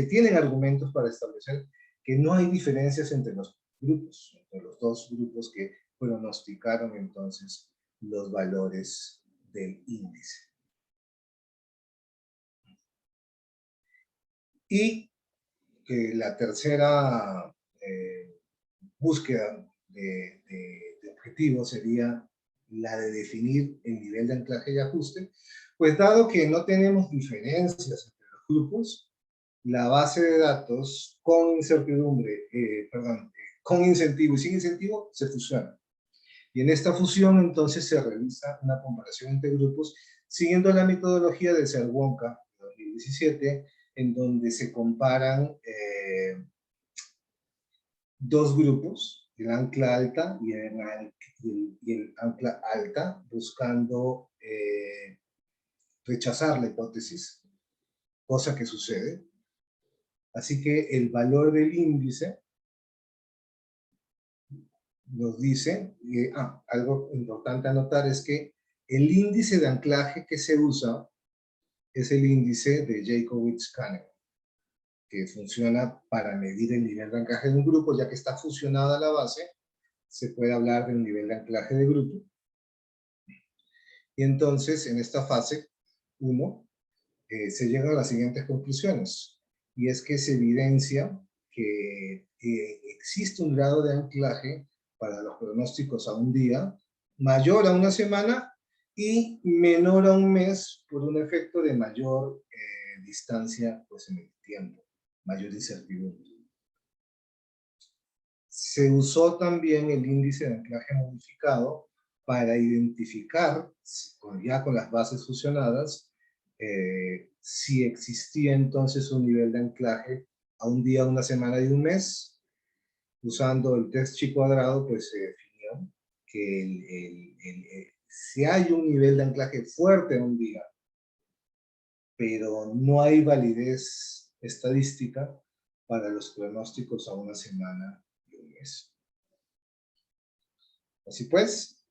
tienen argumentos para establecer que no hay diferencias entre los grupos, entre los dos grupos que pronosticaron entonces los valores del índice. Y la tercera búsqueda de objetivo sería la de definir el nivel de anclaje y ajuste, pues dado que no tenemos diferencias entre los grupos, la base de datos con incertidumbre, con incentivo y sin incentivo se fusiona. Y en esta fusión entonces se realiza una comparación entre grupos siguiendo la metodología de Serwonka de 2017, en donde se comparan dos grupos, el ancla alta y el ancla alta, buscando rechazar la hipótesis, cosa que sucede. Así que el valor del índice nos dice, algo importante a notar es que el índice de anclaje que se usa es el índice de Jacobowitz-Kahneman, que funciona para medir el nivel de anclaje de un grupo, ya que está fusionada la base, se puede hablar de un nivel de anclaje de grupo. Y entonces, en esta fase 1, se llega a las siguientes conclusiones, y es que se evidencia que existe un grado de anclaje para los pronósticos a un día, mayor a una semana y menor a un mes por un efecto de mayor distancia pues, en el tiempo, mayor incertidumbre. Se usó también el índice de anclaje modificado para identificar, ya con las bases fusionadas, si existía entonces un nivel de anclaje a un día, una semana y un mes. Usando el test chi cuadrado, pues se definió que si hay un nivel de anclaje fuerte a un día, pero no hay validez estadística para los pronósticos a una semana y un mes. Así pues,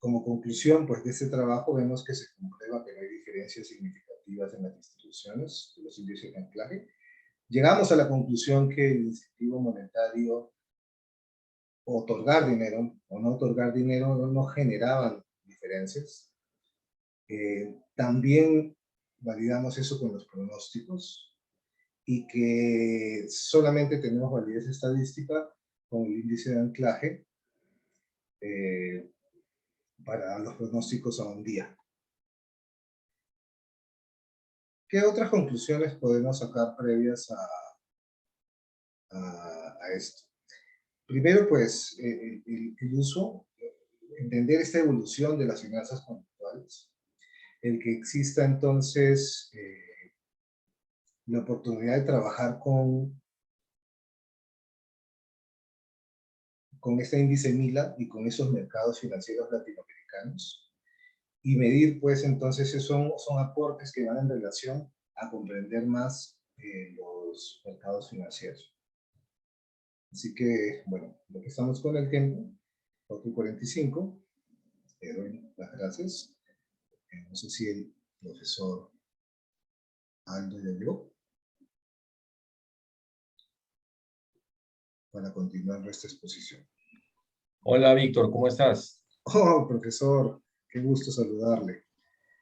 como conclusión pues, de este trabajo, vemos que se comprueba que no hay diferencias significativas en las distribuciones de los índices de anclaje. Llegamos a la conclusión que el incentivo monetario, otorgar dinero o no otorgar dinero, no generaban diferencias. También validamos eso con los pronósticos y que solamente tenemos validez estadística con el índice de anclaje para los pronósticos a un día. ¿Qué otras conclusiones podemos sacar previas a esto? Primero, pues, el uso, entender esta evolución de las finanzas conductuales, el que exista entonces la oportunidad de trabajar con este índice MILA y con esos mercados financieros latinoamericanos, y medir, pues, entonces son aportes que van en relación a comprender más los mercados financieros. Así que, bueno, lo que estamos con el tiempo, 4:45, le doy las gracias. No sé si el profesor Aldo ya llegó para continuar nuestra exposición. Hola Víctor, ¿cómo estás? Oh, profesor, qué gusto saludarle.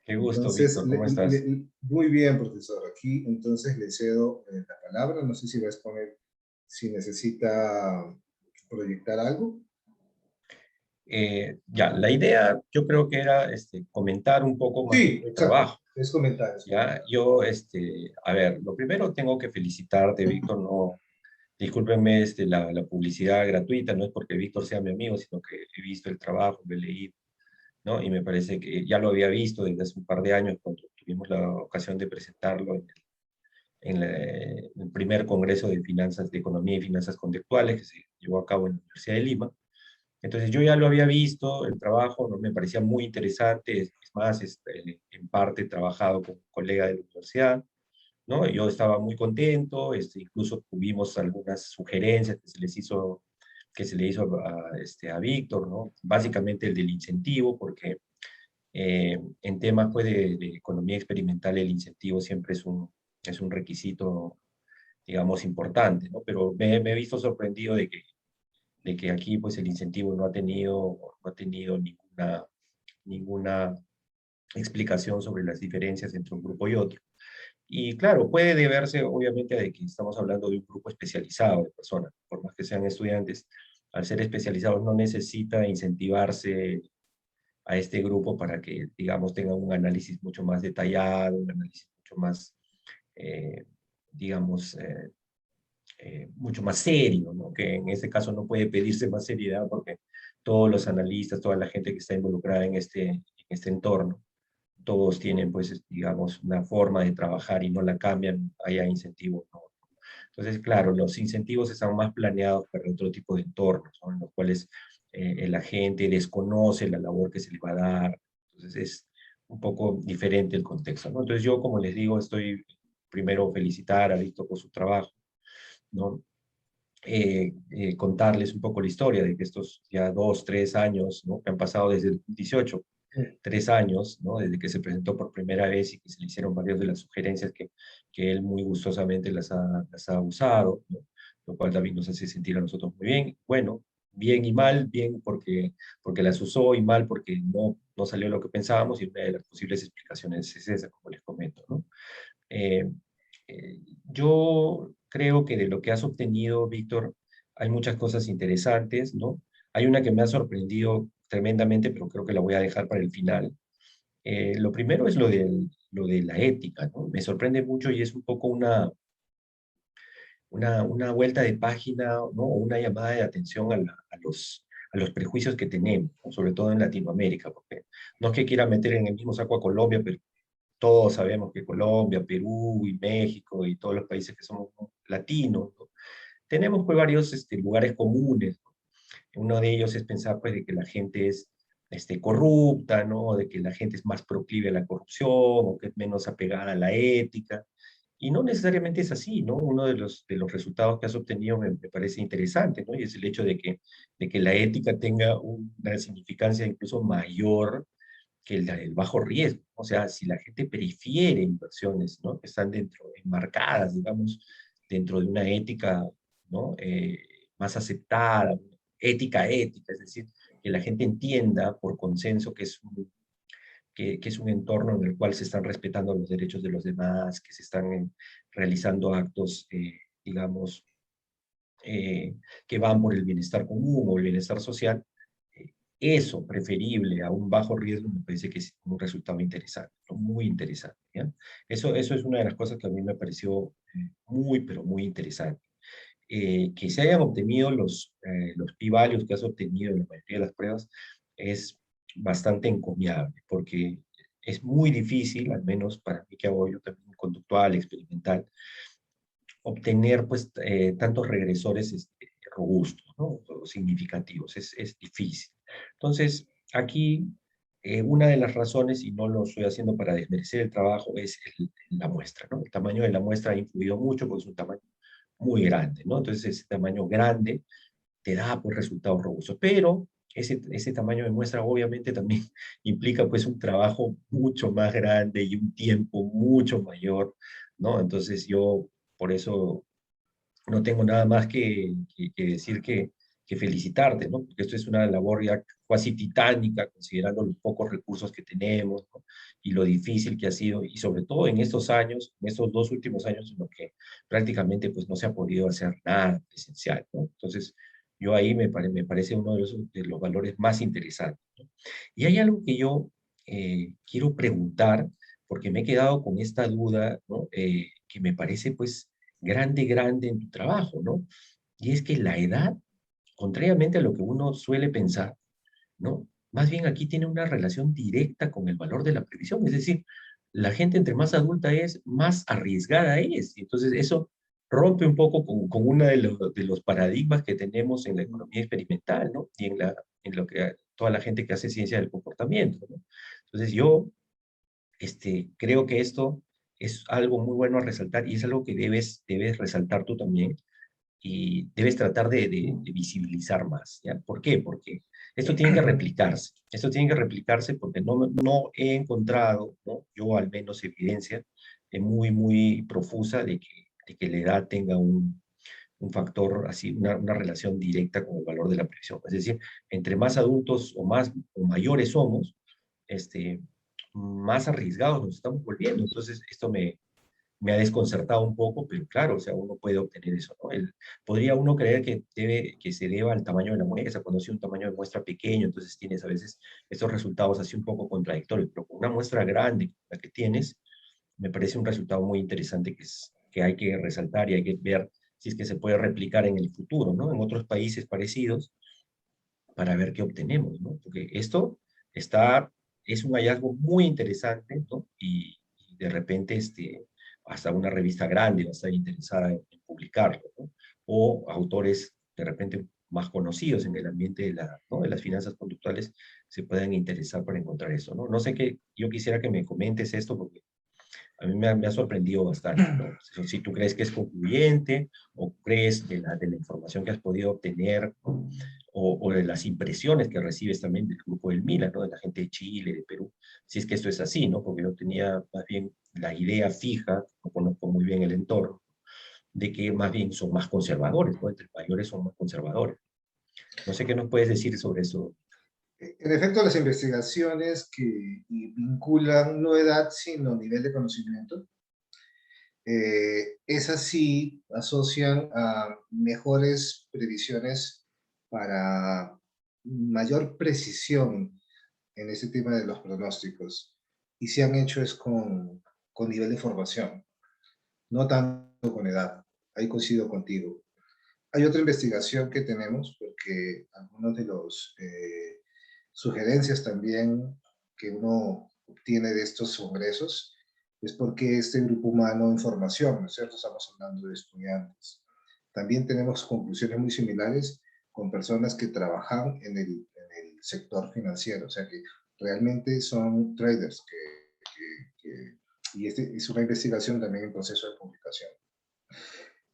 Qué gusto, Entonces, Víctor, ¿cómo estás? muy bien, profesor. Aquí entonces le cedo la palabra. No sé si va a exponer, si necesita proyectar algo. Ya, la idea yo creo que era comentar un poco más Sí, el exacto. trabajo. Es comentario. Ya, yo, a ver, lo primero tengo que felicitarte, Víctor, no, discúlpenme la publicidad gratuita, no es porque Víctor sea mi amigo, sino que he visto el trabajo, lo he leído, ¿no? Y me parece que ya lo había visto desde hace un par de años cuando tuvimos la ocasión de presentarlo en el primer Congreso de Finanzas, de Economía y Finanzas Contextuales que se llevó a cabo en la Universidad de Lima. Entonces yo ya lo había visto, el trabajo no me parecía muy interesante, es más, en parte he trabajado con un colega de la universidad, ¿no? Yo estaba muy contento, incluso tuvimos algunas sugerencias que se le hizo a Víctor, ¿no? Básicamente el del incentivo, porque en temas pues, de economía experimental el incentivo siempre es un requisito, digamos, importante, ¿no? Pero me he visto sorprendido de que aquí pues el incentivo no ha tenido ninguna explicación sobre las diferencias entre un grupo y otro. Y claro, puede deberse obviamente a de que estamos hablando de un grupo especializado de personas, por más que sean estudiantes, al ser especializados no necesita incentivarse a este grupo para que, digamos, tenga un análisis mucho más detallado, un análisis mucho más, eh, digamos, mucho más serio, ¿no? Que en este caso no puede pedirse más seriedad porque todos los analistas, toda la gente que está involucrada en este entorno, todos tienen, pues, digamos, una forma de trabajar y no la cambian, haya incentivos, ¿no? Entonces, claro, los incentivos están más planeados para otro tipo de entornos, ¿no? En los cuales la gente desconoce la labor que se le va a dar. Entonces, es un poco diferente el contexto, ¿no? Entonces, yo, como les digo, estoy primero felicitar a Víctor por su trabajo, ¿no? Contarles un poco la historia de que estos ya 2, 3 años, ¿no? Que han pasado desde el 18, 3 años, ¿no? Desde que se presentó por primera vez y que se le hicieron varias de las sugerencias que él muy gustosamente las ha usado, ¿no? Lo cual también nos hace sentir a nosotros muy bien. Bueno, bien y mal, bien porque las usó y mal porque no salió lo que pensábamos y una de las posibles explicaciones es esa, como les comento, ¿no? Eh, yo creo que de lo que has obtenido, Víctor, hay muchas cosas interesantes, ¿no? Hay una que me ha sorprendido tremendamente, pero creo que la voy a dejar para el final. Lo primero es lo de la ética, ¿no? Me sorprende mucho y es un poco una vuelta de página, ¿no? O una llamada de atención a los prejuicios que tenemos, ¿no? Sobre todo en Latinoamérica, porque no es que quiera meter en el mismo saco a Colombia, pero todos sabemos que Colombia, Perú y México y todos los países que somos latinos, ¿no? Tenemos pues varios lugares comunes, ¿no? Uno de ellos es pensar pues de que la gente es corrupta, ¿no? De que la gente es más proclive a la corrupción o que es menos apegada a la ética. Y no necesariamente es así, ¿no? Uno de los resultados que has obtenido me parece interesante, ¿no? Y es el hecho de que la ética tenga una significancia incluso mayor que el bajo riesgo. O sea, si la gente prefiere inversiones, ¿no? Que están enmarcadas, digamos, dentro de una ética, ¿no? Más aceptada, ética, es decir, que la gente entienda por consenso que es un entorno en el cual se están respetando los derechos de los demás, que se están realizando actos, digamos, que van por el bienestar común o el bienestar social, eso preferible a un bajo riesgo me parece que es un resultado interesante, ¿no? Muy interesante. ¿Ya? Eso es una de las cosas que a mí me pareció muy, pero muy interesante. Que se hayan obtenido los p-values que has obtenido en la mayoría de las pruebas es bastante encomiable, porque es muy difícil, al menos para mí que hago yo también conductual, experimental, obtener pues tantos regresores robustos, ¿no? O significativos, es difícil. Entonces, aquí una de las razones, y no lo estoy haciendo para desmerecer el trabajo, es la muestra, ¿no? El tamaño de la muestra ha influido mucho porque es un tamaño muy grande, ¿no? Entonces ese tamaño grande te da pues resultados robustos, pero ese tamaño de muestra obviamente también implica pues un trabajo mucho más grande y un tiempo mucho mayor, ¿no? Entonces yo por eso no tengo nada más que decir que felicitarte, ¿no? Porque esto es una labor ya casi titánica, considerando los pocos recursos que tenemos, ¿no? Y lo difícil que ha sido, y sobre todo en estos años, en estos 2 últimos años, en los que prácticamente pues no se ha podido hacer nada presencial, ¿no? Entonces, yo ahí me parece uno de los valores más interesantes, ¿no? Y hay algo que yo quiero preguntar, porque me he quedado con esta duda, ¿no? Que me parece pues grande en tu trabajo, ¿no? Y es que la edad, contrariamente a lo que uno suele pensar, ¿no? Más bien aquí tiene una relación directa con el valor de la previsión, es decir, la gente entre más adulta es, más arriesgada es. Y entonces eso rompe un poco con uno de los paradigmas que tenemos en la economía experimental, ¿no? Y en lo que toda la gente que hace ciencia del comportamiento, ¿no? Entonces yo creo que esto es algo muy bueno a resaltar y es algo que debes resaltar tú también y debes tratar de visibilizar más, ¿ya? ¿Por qué? Porque esto tiene que replicarse porque no he encontrado, ¿no? Yo al menos evidencia muy profusa de que la edad tenga un factor así, una relación directa con el valor de la previsión. Es decir, entre más adultos o mayores somos, este, más arriesgados nos estamos volviendo. Entonces, esto me ha desconcertado un poco, pero claro, o sea, uno puede obtener eso, ¿no? Podría uno creer que se deba al tamaño de la muestra, cuando si un tamaño de muestra pequeño, entonces tienes a veces estos resultados así un poco contradictorios, pero con una muestra grande, la que tienes, me parece un resultado muy interesante que hay que resaltar y hay que ver si es que se puede replicar en el futuro, ¿no? En otros países parecidos, para ver qué obtenemos, ¿no? Porque esto es un hallazgo muy interesante, ¿no? Y de repente hasta una revista grande va a estar interesada en publicarlo, ¿no? O autores de repente más conocidos en el ambiente ¿no? de las finanzas conductuales se puedan interesar para encontrar eso, ¿no? No sé qué, yo quisiera que me comentes esto porque a mí me ha sorprendido bastante, ¿no? Si tú crees que es concluyente o crees de la información que has podido obtener, ¿no? O de las impresiones que recibes también del grupo del Mila, ¿no? De la gente de Chile, de Perú, si es que esto es así, ¿no? Porque yo tenía más bien la idea fija, no conozco muy bien el entorno, de que más bien son más conservadores, ¿no? Entre mayores son más conservadores. No sé qué nos puedes decir sobre eso. En efecto, las investigaciones que vinculan no edad, sino nivel de conocimiento, esas sí asocian a mejores previsiones para mayor precisión en ese tema de los pronósticos. Y se han hecho es con nivel de formación, no tanto con edad. Ahí coincido contigo. Hay otra investigación que tenemos, porque algunos de los sugerencias también que uno obtiene de estos congresos es porque este grupo humano en formación, ¿no es cierto? Estamos hablando de estudiantes. También tenemos conclusiones muy similares con personas que trabajan en el sector financiero, o sea que realmente son traders y es una investigación también en proceso de publicación.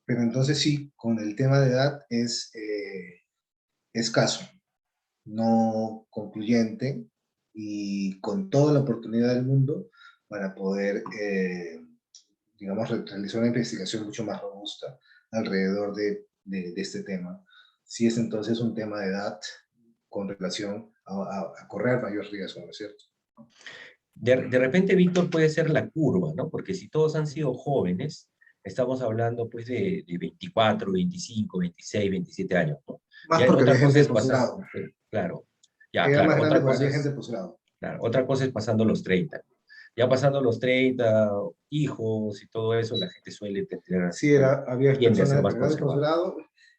Pero entonces sí, con el tema de edad es escaso, no concluyente y con toda la oportunidad del mundo para poder, digamos, realizar una investigación mucho más robusta alrededor de este tema. Si es entonces un tema de edad con relación a correr mayor riesgo, ¿no es cierto? De repente, Víctor, puede ser la curva, ¿no? Porque si todos han sido jóvenes, estamos hablando pues de 24, 25, 26, 27 años, ¿no? Más Ya porque otra había cosa gente de es pasar, posgrado. claro, ya, Era más claro, grande porque había gente de posgrado. claro, otra cosa es pasando los 30. Ya pasando los 30, hijos y todo eso, la gente suele tener, Sí, había tiende a ser personas más de grado de conservadora. posgrado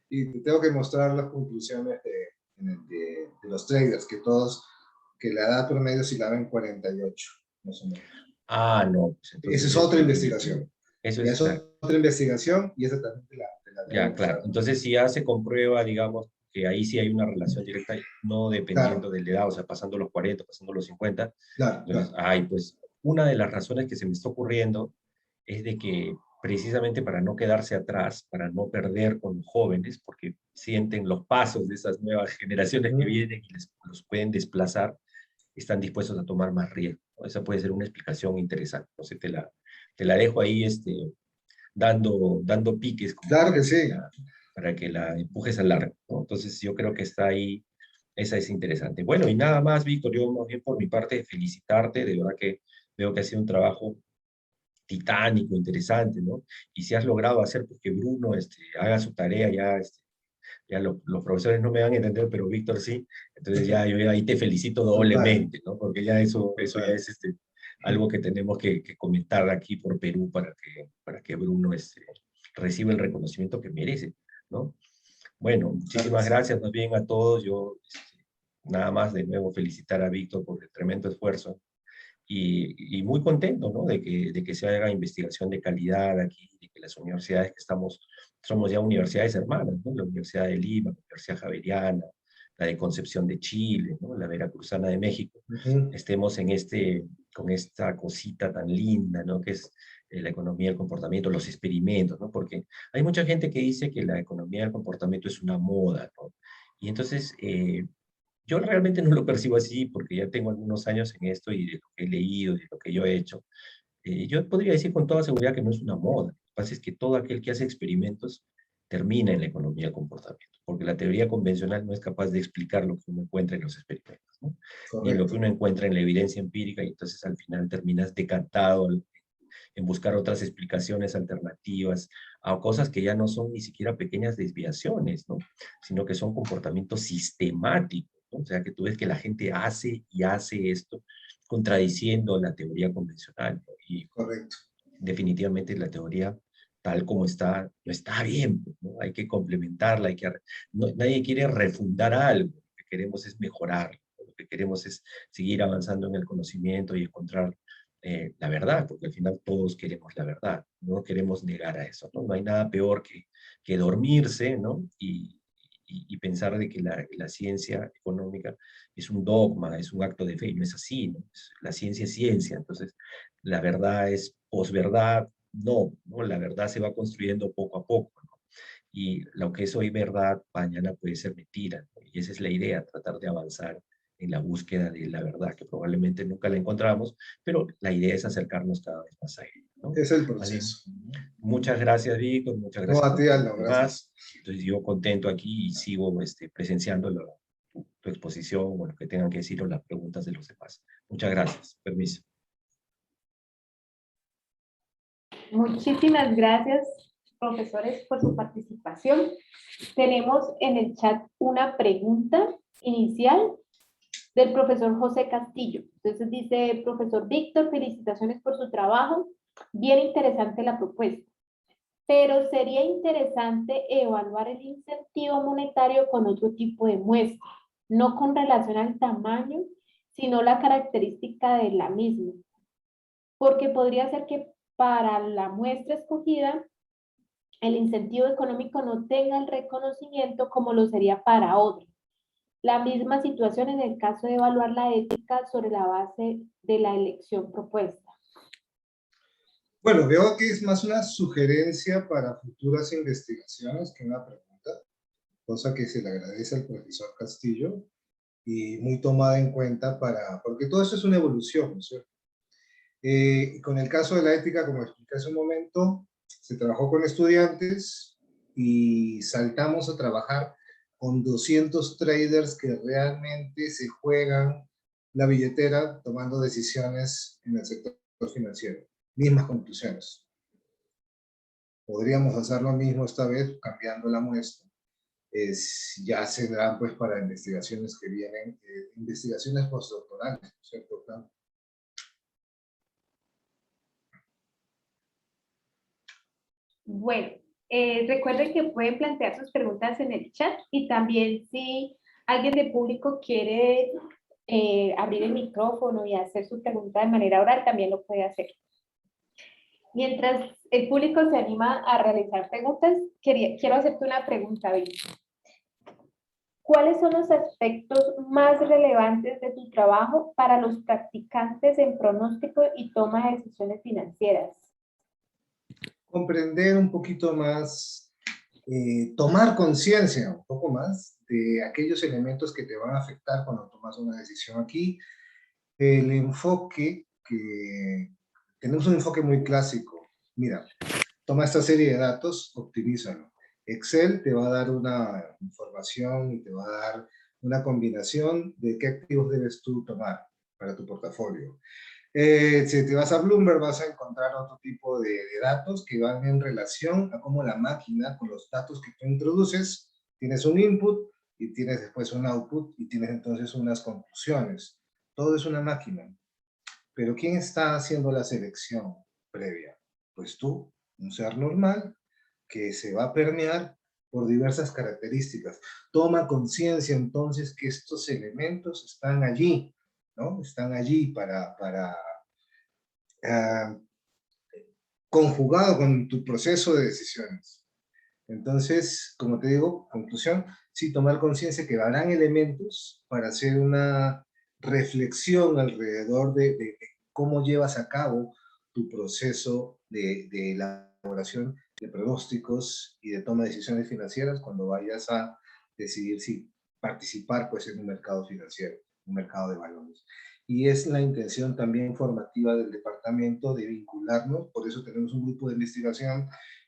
y te tengo que mostrar las conclusiones de los traders, que la edad promedio oscilaba en 48, más o menos. Ah, no, pues Esa entonces es es otra definitivo. investigación. Eso Ya es es exacto. otra investigación y esa también te la debo Ya, claro. mostrar. Entonces, si ya se comprueba, digamos, que ahí sí hay una relación directa, no dependiendo de la edad, o sea, pasando los 40, pasando los 50. Claro, Entonces, claro. ay, pues una de las razones que se me está ocurriendo es de que precisamente para no quedarse atrás, para no perder con los jóvenes, porque sienten los pasos de esas nuevas generaciones que Ujú. vienen y los pueden desplazar, están dispuestos a tomar más riesgo, ¿no? Esa puede ser una explicación interesante. Entonces te la dejo ahí dando piques como Claro que sí. para que la empujes al largo, ¿no? Entonces yo creo que está ahí, esa es interesante. Bueno, y nada más, Víctor, yo más bien por mi parte felicitarte, de verdad que veo que ha sido un trabajo titánico, interesante, ¿no? Y si has logrado hacer pues, que Bruno haga su tarea, ya, ya los profesores no me van a entender, pero Víctor sí, entonces ya yo ahí te felicito Total, doblemente, ¿no? Porque ya eso ya total. es algo que tenemos que comentar aquí por Perú para que Bruno reciba el reconocimiento que merece, ¿no? Bueno, Claro que muchísimas sí. gracias más bien a todos. Yo nada más de nuevo felicitar a Víctor por el tremendo esfuerzo y muy contento, ¿no? De que se haga investigación de calidad aquí, de que las universidades que estamos, somos ya universidades hermanas, ¿no? La Universidad de Lima, la Universidad Javeriana, la de Concepción de Chile, ¿no? La Veracruzana de México, Ujú. estemos con esta cosita tan linda, ¿no? Que es la economía del comportamiento, los experimentos, ¿no? Porque hay mucha gente que dice que la economía del comportamiento es una moda, ¿no? Y entonces, yo realmente no lo percibo así porque ya tengo algunos años en esto y de lo que he leído, de lo que yo he hecho. Yo podría decir con toda seguridad que no es una moda. Lo que pasa es que todo aquel que hace experimentos termina en la economía del comportamiento, porque la teoría convencional no es capaz de explicar lo que uno encuentra en los experimentos, ¿no? Ni lo que Correcto. uno encuentra en la evidencia empírica, y entonces al final terminas decantado en buscar otras explicaciones alternativas a cosas que ya no son ni siquiera pequeñas desviaciones, ¿no? Sino que son comportamientos sistemáticos, ¿no? O sea, que tú ves que la gente hace y hace esto contradiciendo la teoría convencional, ¿no? Y Correcto. definitivamente la teoría tal como está, no está bien, ¿no? Hay que complementarla, nadie quiere refundar algo, lo que queremos es mejorar, lo que queremos es seguir avanzando en el conocimiento y encontrar la verdad, porque al final todos queremos la verdad, no queremos negar a eso, ¿no? No hay nada peor que dormirse, ¿no? Y pensar de que la ciencia económica es un dogma, es un acto de fe, y no es así, ¿no? La ciencia es ciencia, entonces la verdad es posverdad, no, ¿no? La verdad se va construyendo poco a poco, ¿no? Y lo que es hoy verdad, mañana puede ser mentira, ¿no? Y esa es la idea, tratar de avanzar en la búsqueda de la verdad, que probablemente nunca la encontramos, pero la idea es acercarnos cada vez más a ella, ¿no? Es el Más bien, proceso. muchas gracias, Víctor, muchas No, gracias a a ti, todos Aldo, los demás. gracias. Entonces, yo contento aquí y sigo presenciando tu exposición, o lo que tengan que decir o las preguntas de los demás. Muchas gracias. Permiso. Muchísimas gracias, profesores, por su participación. Tenemos en el chat una pregunta inicial del profesor José Castillo. Entonces dice, profesor Víctor, felicitaciones por su trabajo. Bien interesante la propuesta, pero sería interesante evaluar el incentivo monetario con otro tipo de muestra, no con relación al tamaño, sino la característica de la misma, porque podría ser que para la muestra escogida el incentivo económico no tenga el reconocimiento como lo sería para otro. La misma situación en el caso de evaluar la ética sobre la base de la elección propuesta. Bueno, veo que es más una sugerencia para futuras investigaciones que una pregunta, cosa que se le agradece al profesor Castillo y muy tomada en cuenta porque todo eso es una evolución, ¿no es cierto? Con el caso de la ética, como expliqué hace un momento, se trabajó con estudiantes y saltamos a trabajar con 200 traders que realmente se juegan la billetera tomando decisiones en el sector financiero. Mismas conclusiones. Podríamos hacer lo mismo esta vez cambiando la muestra. Ya se darán pues para investigaciones que vienen, investigaciones postdoctorales, ¿no es cierto? Bueno, recuerden que pueden plantear sus preguntas en el chat y también si alguien de público quiere abrir el micrófono y hacer su pregunta de manera oral, también lo puede hacer. Mientras el público se anima a realizar preguntas, quiero hacerte una pregunta, Vicky. ¿Cuáles son los aspectos más relevantes de tu trabajo para los practicantes en pronóstico y toma de decisiones financieras? Comprender un poquito más, tomar conciencia un poco más de aquellos elementos que te van a afectar cuando tomas una decisión. Aquí, el enfoque que tenemos un enfoque muy clásico. Mira, toma esta serie de datos, optimízalo. Excel te va a dar una información y te va a dar una combinación de qué activos debes tú tomar para tu portafolio. Si te vas a Bloomberg vas a encontrar otro tipo de datos que van en relación a cómo la máquina, con los datos que tú introduces, tienes un input y tienes después un output y tienes entonces unas conclusiones. Todo es una máquina. Pero ¿quién está haciendo la selección previa? Pues tú, un ser normal que se va a permear por diversas características. Toma conciencia entonces que estos elementos están allí, ¿no? Están allí para uh, conjugado con tu proceso de decisiones. Entonces, como te digo, conclusión, sí, tomar conciencia que habrán elementos para hacer una reflexión alrededor de cómo llevas a cabo tu proceso de elaboración de pronósticos y de toma de decisiones financieras cuando vayas a decidir si participar pues, en un mercado financiero, un mercado de valores. Y es la intención también formativa del departamento de vincularnos, por eso tenemos un grupo de investigación,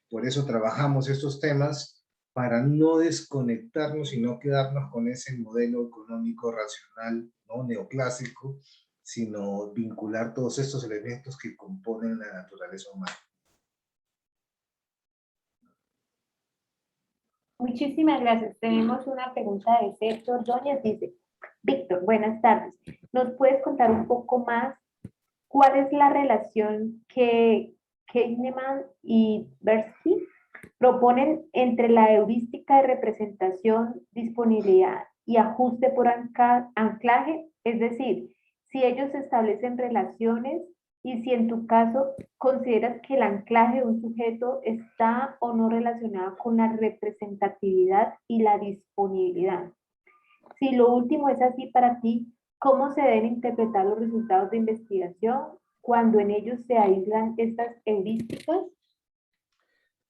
por eso trabajamos estos temas, para no desconectarnos y no quedarnos con ese modelo económico racional, ¿no? Neoclásico, sino vincular todos estos elementos que componen la naturaleza humana. Muchísimas gracias. Tenemos una pregunta de Sergio Ordóñez. Dice, Víctor, buenas tardes. ¿Nos puedes contar un poco más cuál es la relación que Kahneman y Tversky proponen entre la heurística de representación, disponibilidad y ajuste por anclaje? Es decir, si ellos establecen relaciones y si en tu caso consideras que el anclaje de un sujeto está o no relacionado con la representatividad y la disponibilidad. Si lo último es así para ti, ¿cómo se deben interpretar los resultados de investigación cuando en ellos se aíslan estas heurísticas?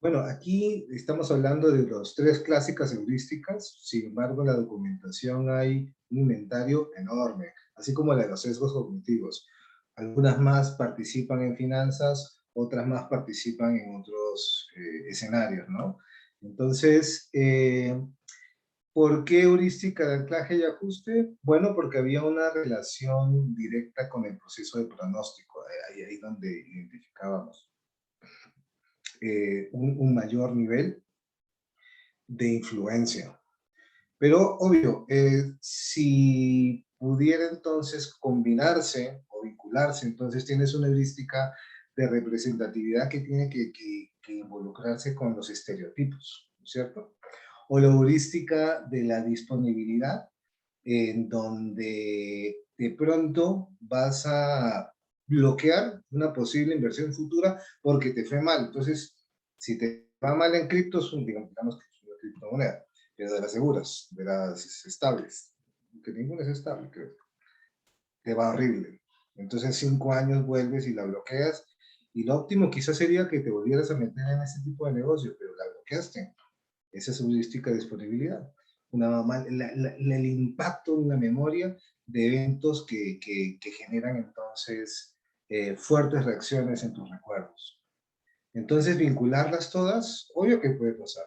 Bueno, aquí estamos hablando de las tres clásicas heurísticas, sin embargo en la documentación hay un inventario enorme, así como la de los sesgos cognitivos. Algunas más participan en finanzas, otras más participan en otros escenarios, ¿no? Entonces, ¿por qué heurística de anclaje y ajuste? Bueno, porque había una relación directa con el proceso de pronóstico, ahí donde identificábamos un mayor nivel de influencia. Pero, obvio, si pudiera entonces combinarse o vincularse, entonces tienes una heurística de representatividad que tiene que involucrarse con los estereotipos, ¿no es cierto? O la heurística de la disponibilidad, en donde de pronto vas a bloquear una posible inversión futura porque te fue mal. Entonces, si te va mal en criptos, digamos que es una criptomoneda, pero de las seguras, de las estables, que ninguna es estable, creo, te va horrible. Entonces, 5 años vuelves y la bloqueas, y lo óptimo quizás sería que te volvieras a meter en ese tipo de negocio, pero la bloqueaste. Esa es heurística de disponibilidad. El impacto en la memoria de eventos que generan entonces fuertes reacciones en tus recuerdos. Entonces, vincularlas todas, obvio que puede pasar.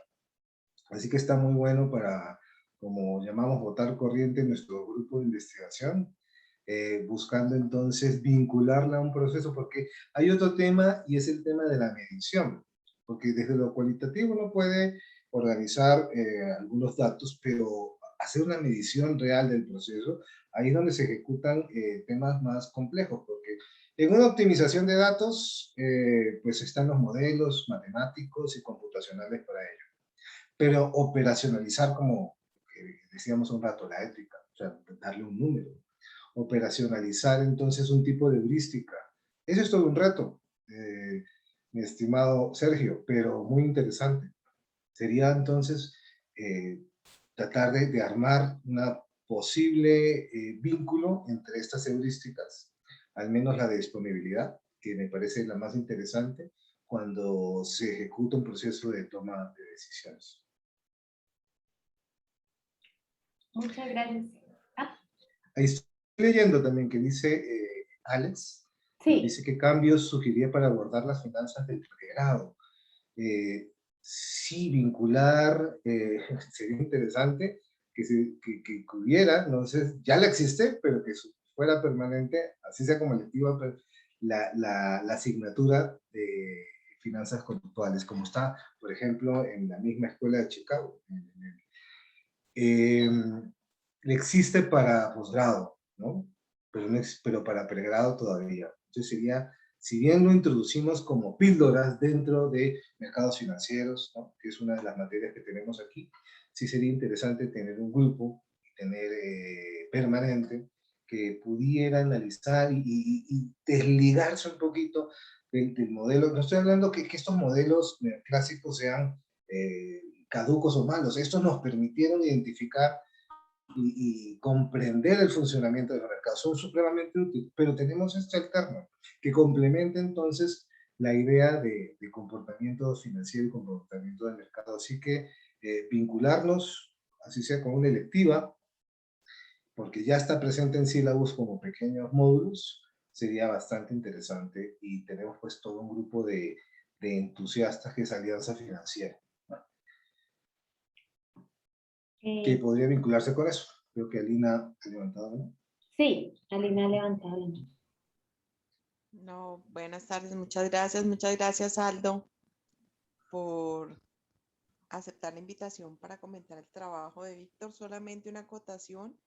Así que está muy bueno para, como llamamos, votar corriente en nuestro grupo de investigación, buscando entonces vincularla a un proceso, porque hay otro tema y es el tema de la medición, porque desde lo cualitativo uno puede organizar algunos datos, pero hacer una medición real del proceso, ahí es donde se ejecutan temas más complejos, porque en una optimización de datos, pues están los modelos matemáticos y computacionales para ello. Pero operacionalizar, como decíamos un rato, la ética, o sea, darle un número, operacionalizar entonces un tipo de heurística. Eso es todo un reto, mi estimado Sergio, pero muy interesante. Sería entonces tratar de armar una posible vínculo entre estas heurísticas, al menos la de disponibilidad, que me parece la más interesante cuando se ejecuta un proceso de toma de decisiones. Muchas gracias. Ah, Ahí estoy leyendo también que dice Alex, sí, dice que cambios sugeriría para abordar las finanzas del pregrado. Sí, vincular, sería interesante que hubiera, no sé, ya la existe, pero que fuera permanente, así sea como electiva, pero la asignatura de finanzas conductuales, como está, por ejemplo, en la misma escuela de Chicago. Existe para posgrado, ¿no? Pero, pero para pregrado todavía. Entonces sería, si bien lo introducimos como píldoras dentro de mercados financieros, ¿no? Que es una de las materias que tenemos aquí, sí sería interesante tener un grupo, tener permanente, que pudiera analizar y desligarse un poquito del modelo. No estoy hablando que estos modelos clásicos sean caducos o malos. Estos nos permitieron identificar y comprender el funcionamiento de los mercados. Son supremamente útiles, pero tenemos este alterno que complementa entonces la idea de comportamiento financiero y comportamiento del mercado. Así que vincularnos, así sea con una electiva, porque ya está presente en sílabus como pequeños módulos, sería bastante interesante y tenemos pues todo un grupo de entusiastas que es Alianza Financiera, que podría vincularse con eso. Creo que Alina ha levantado, ¿no? sí, Alina ha levantado la mano. No, buenas tardes, muchas gracias Aldo por aceptar la invitación para comentar el trabajo de Víctor. Solamente una acotación,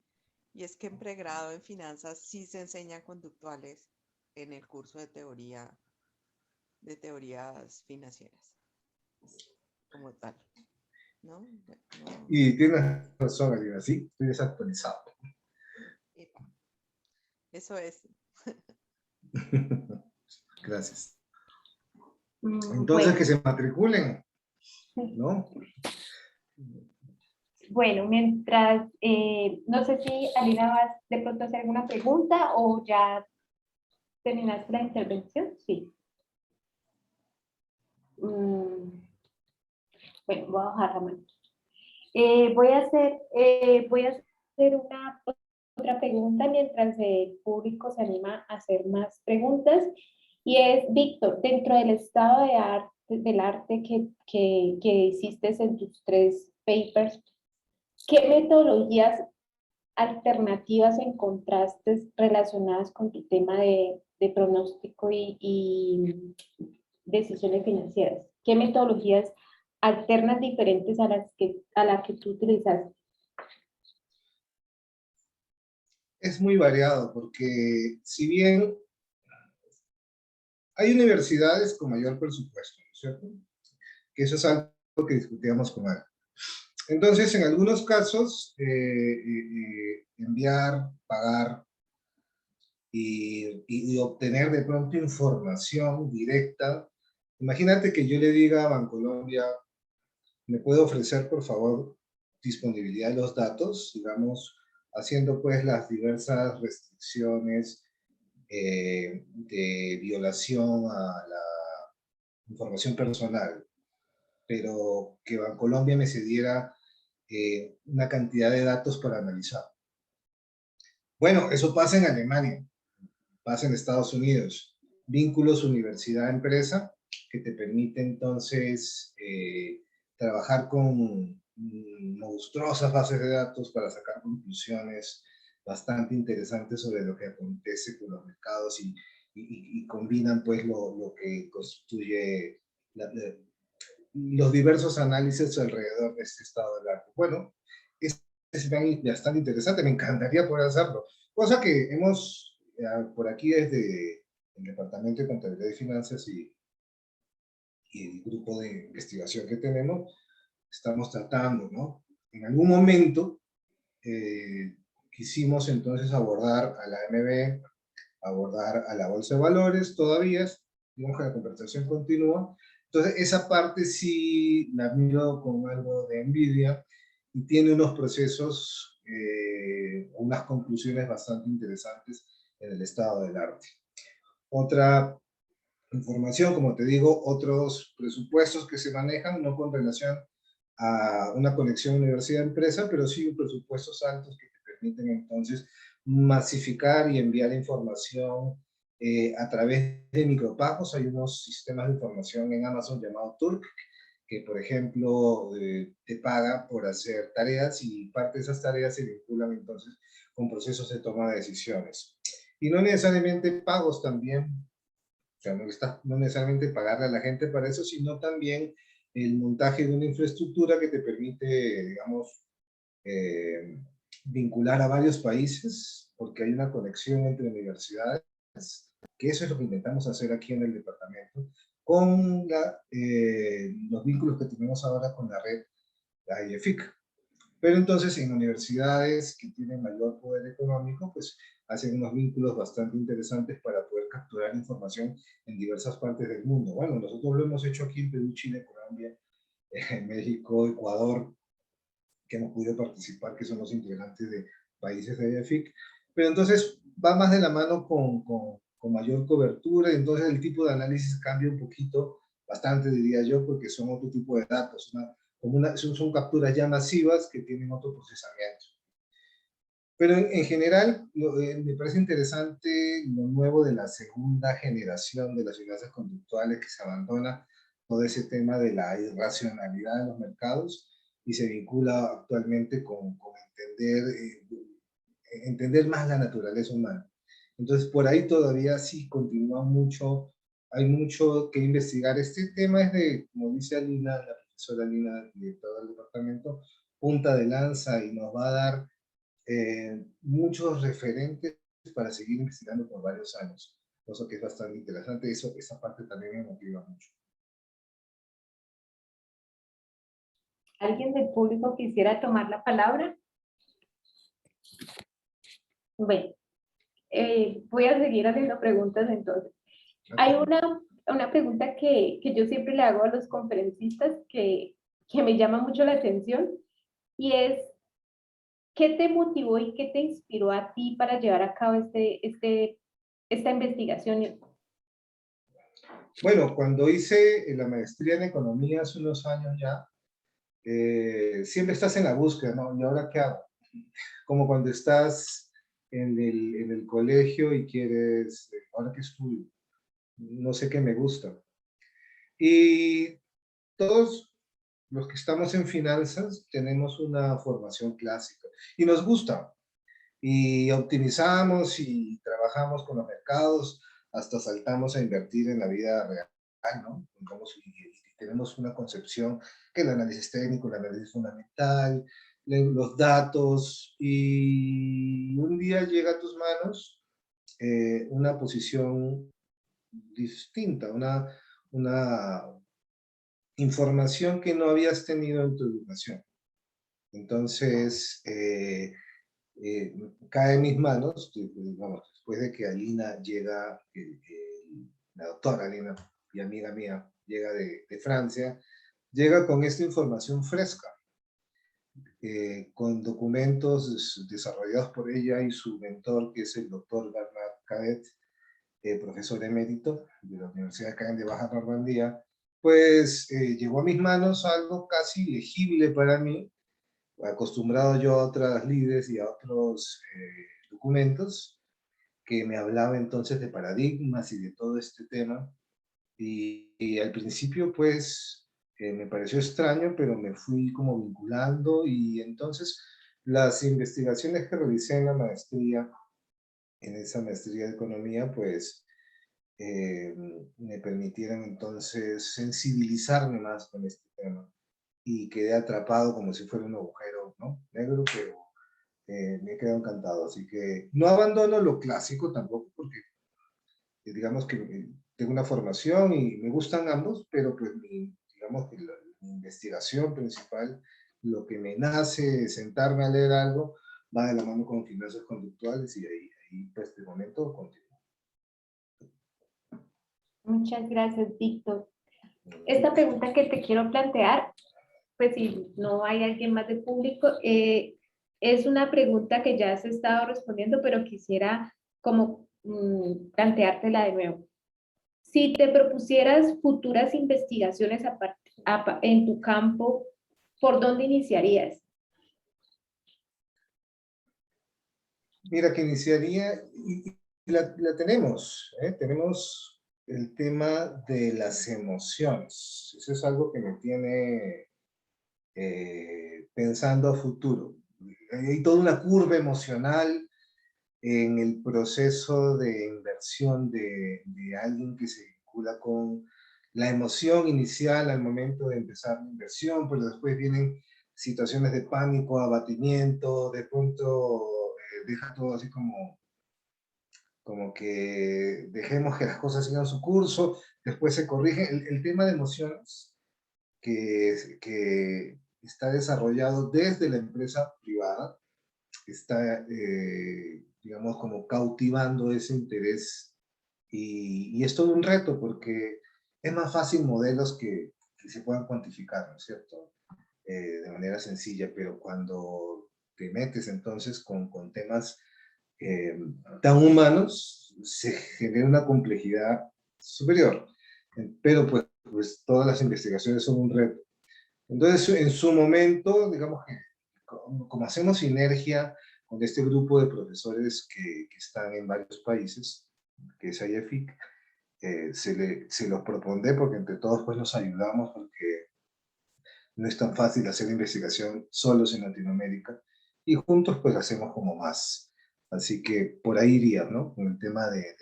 y es que en pregrado en finanzas sí se enseñan conductuales en el curso de teorías financieras, como tal, ¿no? No. Y tienes razón, Alina, sí, estoy desactualizado. Epa, eso es. Gracias. Bueno. Entonces, que se matriculen, ¿no? Bueno, mientras, no sé si Alina vas de pronto a hacer alguna pregunta o ya terminaste la intervención. Sí. Bueno, voy a bajar la mano. Voy a hacer una otra pregunta mientras el público se anima a hacer más preguntas. Y es, Víctor, dentro del estado del arte que hiciste en tus 3 papers, ¿qué metodologías alternativas encontraste relacionadas con tu tema de pronóstico y decisiones financieras? ¿Qué metodologías alternas diferentes a la que tú utilizas? Es muy variado porque si bien hay universidades con mayor presupuesto, ¿no es cierto? Que eso es algo que discutíamos con Ana. Entonces, en algunos casos, enviar, pagar y obtener de pronto información directa. Imagínate que yo le diga a Bancolombia, ¿me puede ofrecer, por favor, disponibilidad de los datos? Digamos, haciendo pues las diversas restricciones de violación a la información personal, pero que Bancolombia me cediera una cantidad de datos para analizar. Bueno, eso pasa en Alemania, pasa en Estados Unidos. Vínculos universidad-empresa que te permite entonces trabajar con monstruosas bases de datos para sacar conclusiones bastante interesantes sobre lo que acontece con los mercados y combinan pues lo que constituye los diversos análisis alrededor de este estado del arte. Bueno, es bastante interesante, me encantaría poder hacerlo. Cosa que hemos, por aquí desde el Departamento de Contabilidad y Finanzas y el grupo de investigación que tenemos, estamos tratando, ¿no? En algún momento quisimos entonces abordar a la AMB, abordar a la Bolsa de Valores, todavía, digamos que la conversación continúa. Entonces, esa parte sí la miro con algo de envidia y tiene unos procesos, unas conclusiones bastante interesantes en el estado del arte. Otra información, como te digo, otros presupuestos que se manejan, no con relación a una conexión universidad-empresa, pero sí presupuestos altos que te permiten entonces masificar y enviar información a través de micropagos. Hay unos sistemas de información en Amazon llamado Turk, que por ejemplo te paga por hacer tareas y parte de esas tareas se vinculan entonces con procesos de toma de decisiones. Y no necesariamente pagos también, o sea, no necesariamente pagarle a la gente para eso, sino también el montaje de una infraestructura que te permite, digamos, vincular a varios países, porque hay una conexión entre universidades, que eso es lo que intentamos hacer aquí en el departamento, con los vínculos que tenemos ahora con la red IEFIC. Pero entonces en universidades que tienen mayor poder económico, pues hacen unos vínculos bastante interesantes para poder capturar información en diversas partes del mundo. Bueno, nosotros lo hemos hecho aquí en Perú, Chile, Colombia, México, Ecuador, que hemos podido participar, que son los integrantes de países de IEFIC. Pero entonces va más de la mano con mayor cobertura, y entonces el tipo de análisis cambia un poquito, bastante diría yo, porque son otro tipo de datos, son capturas ya masivas que tienen otro procesamiento. Pero en general me parece interesante lo nuevo de la segunda generación de las finanzas conductuales, que se abandona todo ese tema de la irracionalidad de los mercados y se vincula actualmente con entender más la naturaleza humana. Entonces por ahí todavía sí continúa mucho, hay mucho que investigar. Este tema es de, como dice Alina, la profesora Alina, directora del departamento, punta de lanza, y nos va a dar muchos referentes para seguir investigando por varios años, cosa que es bastante interesante. Esa parte también me motiva mucho. ¿Alguien del público quisiera tomar la palabra? Bueno, voy a seguir haciendo preguntas entonces. Hay una pregunta que yo siempre le hago a los conferencistas que me llama mucho la atención, y es: ¿qué te motivó y qué te inspiró a ti para llevar a cabo esta investigación? Bueno, cuando hice la maestría en economía hace unos años ya, siempre estás en la búsqueda, ¿no? ¿Y ahora qué hago? Como cuando estás en el colegio y quieres, ¿ahora qué estudio? No sé qué me gusta. Y todos los que estamos en finanzas tenemos una formación clásica y nos gusta. Y optimizamos y trabajamos con los mercados, hasta saltamos a invertir en la vida real, ¿no? Y tenemos una concepción que el análisis técnico, el análisis fundamental, los datos, y un día llega a tus manos una posición distinta, una información que no habías tenido en tu educación. Entonces, cae en mis manos, digamos, después de que Alina llega, la doctora Alina, y amiga mía, llega de Francia, llega con esta información fresca, con documentos desarrollados por ella y su mentor, que es el doctor Bernard Cadet, profesor emérito de la Universidad de Caen de Baja Normandía. Pues llegó a mis manos algo casi legible para mí, acostumbrado yo a otras lides y a otros documentos que me hablaba entonces de paradigmas y de todo este tema. Y al principio pues me pareció extraño, pero me fui como vinculando, y entonces las investigaciones que realicé en la maestría, en esa maestría de economía, pues me permitieron entonces sensibilizarme más con este tema, y quedé atrapado como si fuera un agujero, ¿no?, negro, pero me he quedado encantado. Así que no abandono lo clásico tampoco, porque digamos que tengo una formación y me gustan ambos, pero pues digamos que mi investigación principal, lo que me nace sentarme a leer algo, va de la mano con finanzas conductuales, y ahí pues de momento continúo. Muchas gracias, Víctor. Esta pregunta que te quiero plantear pues si no hay alguien más del público, es una pregunta que ya has estado respondiendo, pero quisiera como planteártela de nuevo. Si te propusieras futuras investigaciones en tu campo, ¿por dónde iniciarías? Mira, que iniciaría, y la tenemos, ¿eh? Tenemos el tema de las emociones. Eso es algo que me tiene pensando a futuro. Hay toda una curva emocional en el proceso de inversión de alguien que se vincula con la emoción inicial al momento de empezar la inversión, pero después vienen situaciones de pánico, abatimiento, de pronto deja todo así como que dejemos que las cosas sigan su curso, después se corrige. El tema de emociones que está desarrollado desde la empresa privada, está, digamos, como cautivando ese interés y es todo un reto porque es más fácil modelos que se puedan cuantificar, ¿no es cierto? De manera sencilla, pero cuando te metes entonces con temas tan humanos, se genera una complejidad superior. Pero pues todas las investigaciones son un reto. Entonces, en su momento, digamos que como hacemos sinergia con este grupo de profesores que están en varios países, que es IEFIC, se los propondré porque entre todos pues nos ayudamos porque no es tan fácil hacer investigación solos en Latinoamérica y juntos pues hacemos como más. Así que por ahí iría, ¿no? Con el tema de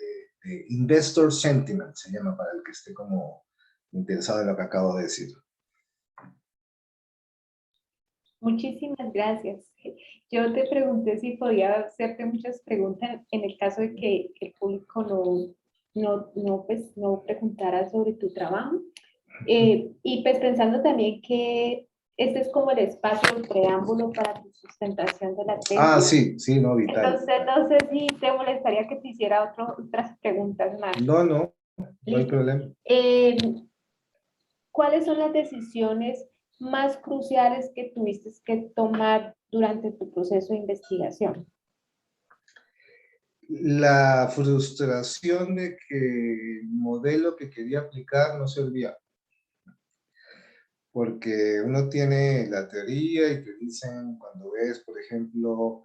investor sentiment, se llama para el que esté como interesado en lo que acabo de decir. Muchísimas gracias. Yo te pregunté si podía hacerte muchas preguntas en el caso de que el público no preguntara sobre tu trabajo. Y pues pensando también que este es como el espacio, el preámbulo para tu sustentación de la tesis. Ah, sí, sí, no, vital. Entonces, no sé si te molestaría que te hiciera otras preguntas más. No, no hay problema. ¿Cuáles son las decisiones más cruciales que tuviste que tomar durante tu proceso de investigación? La frustración de que el modelo que quería aplicar no servía. Porque uno tiene la teoría y te dicen, cuando ves, por ejemplo,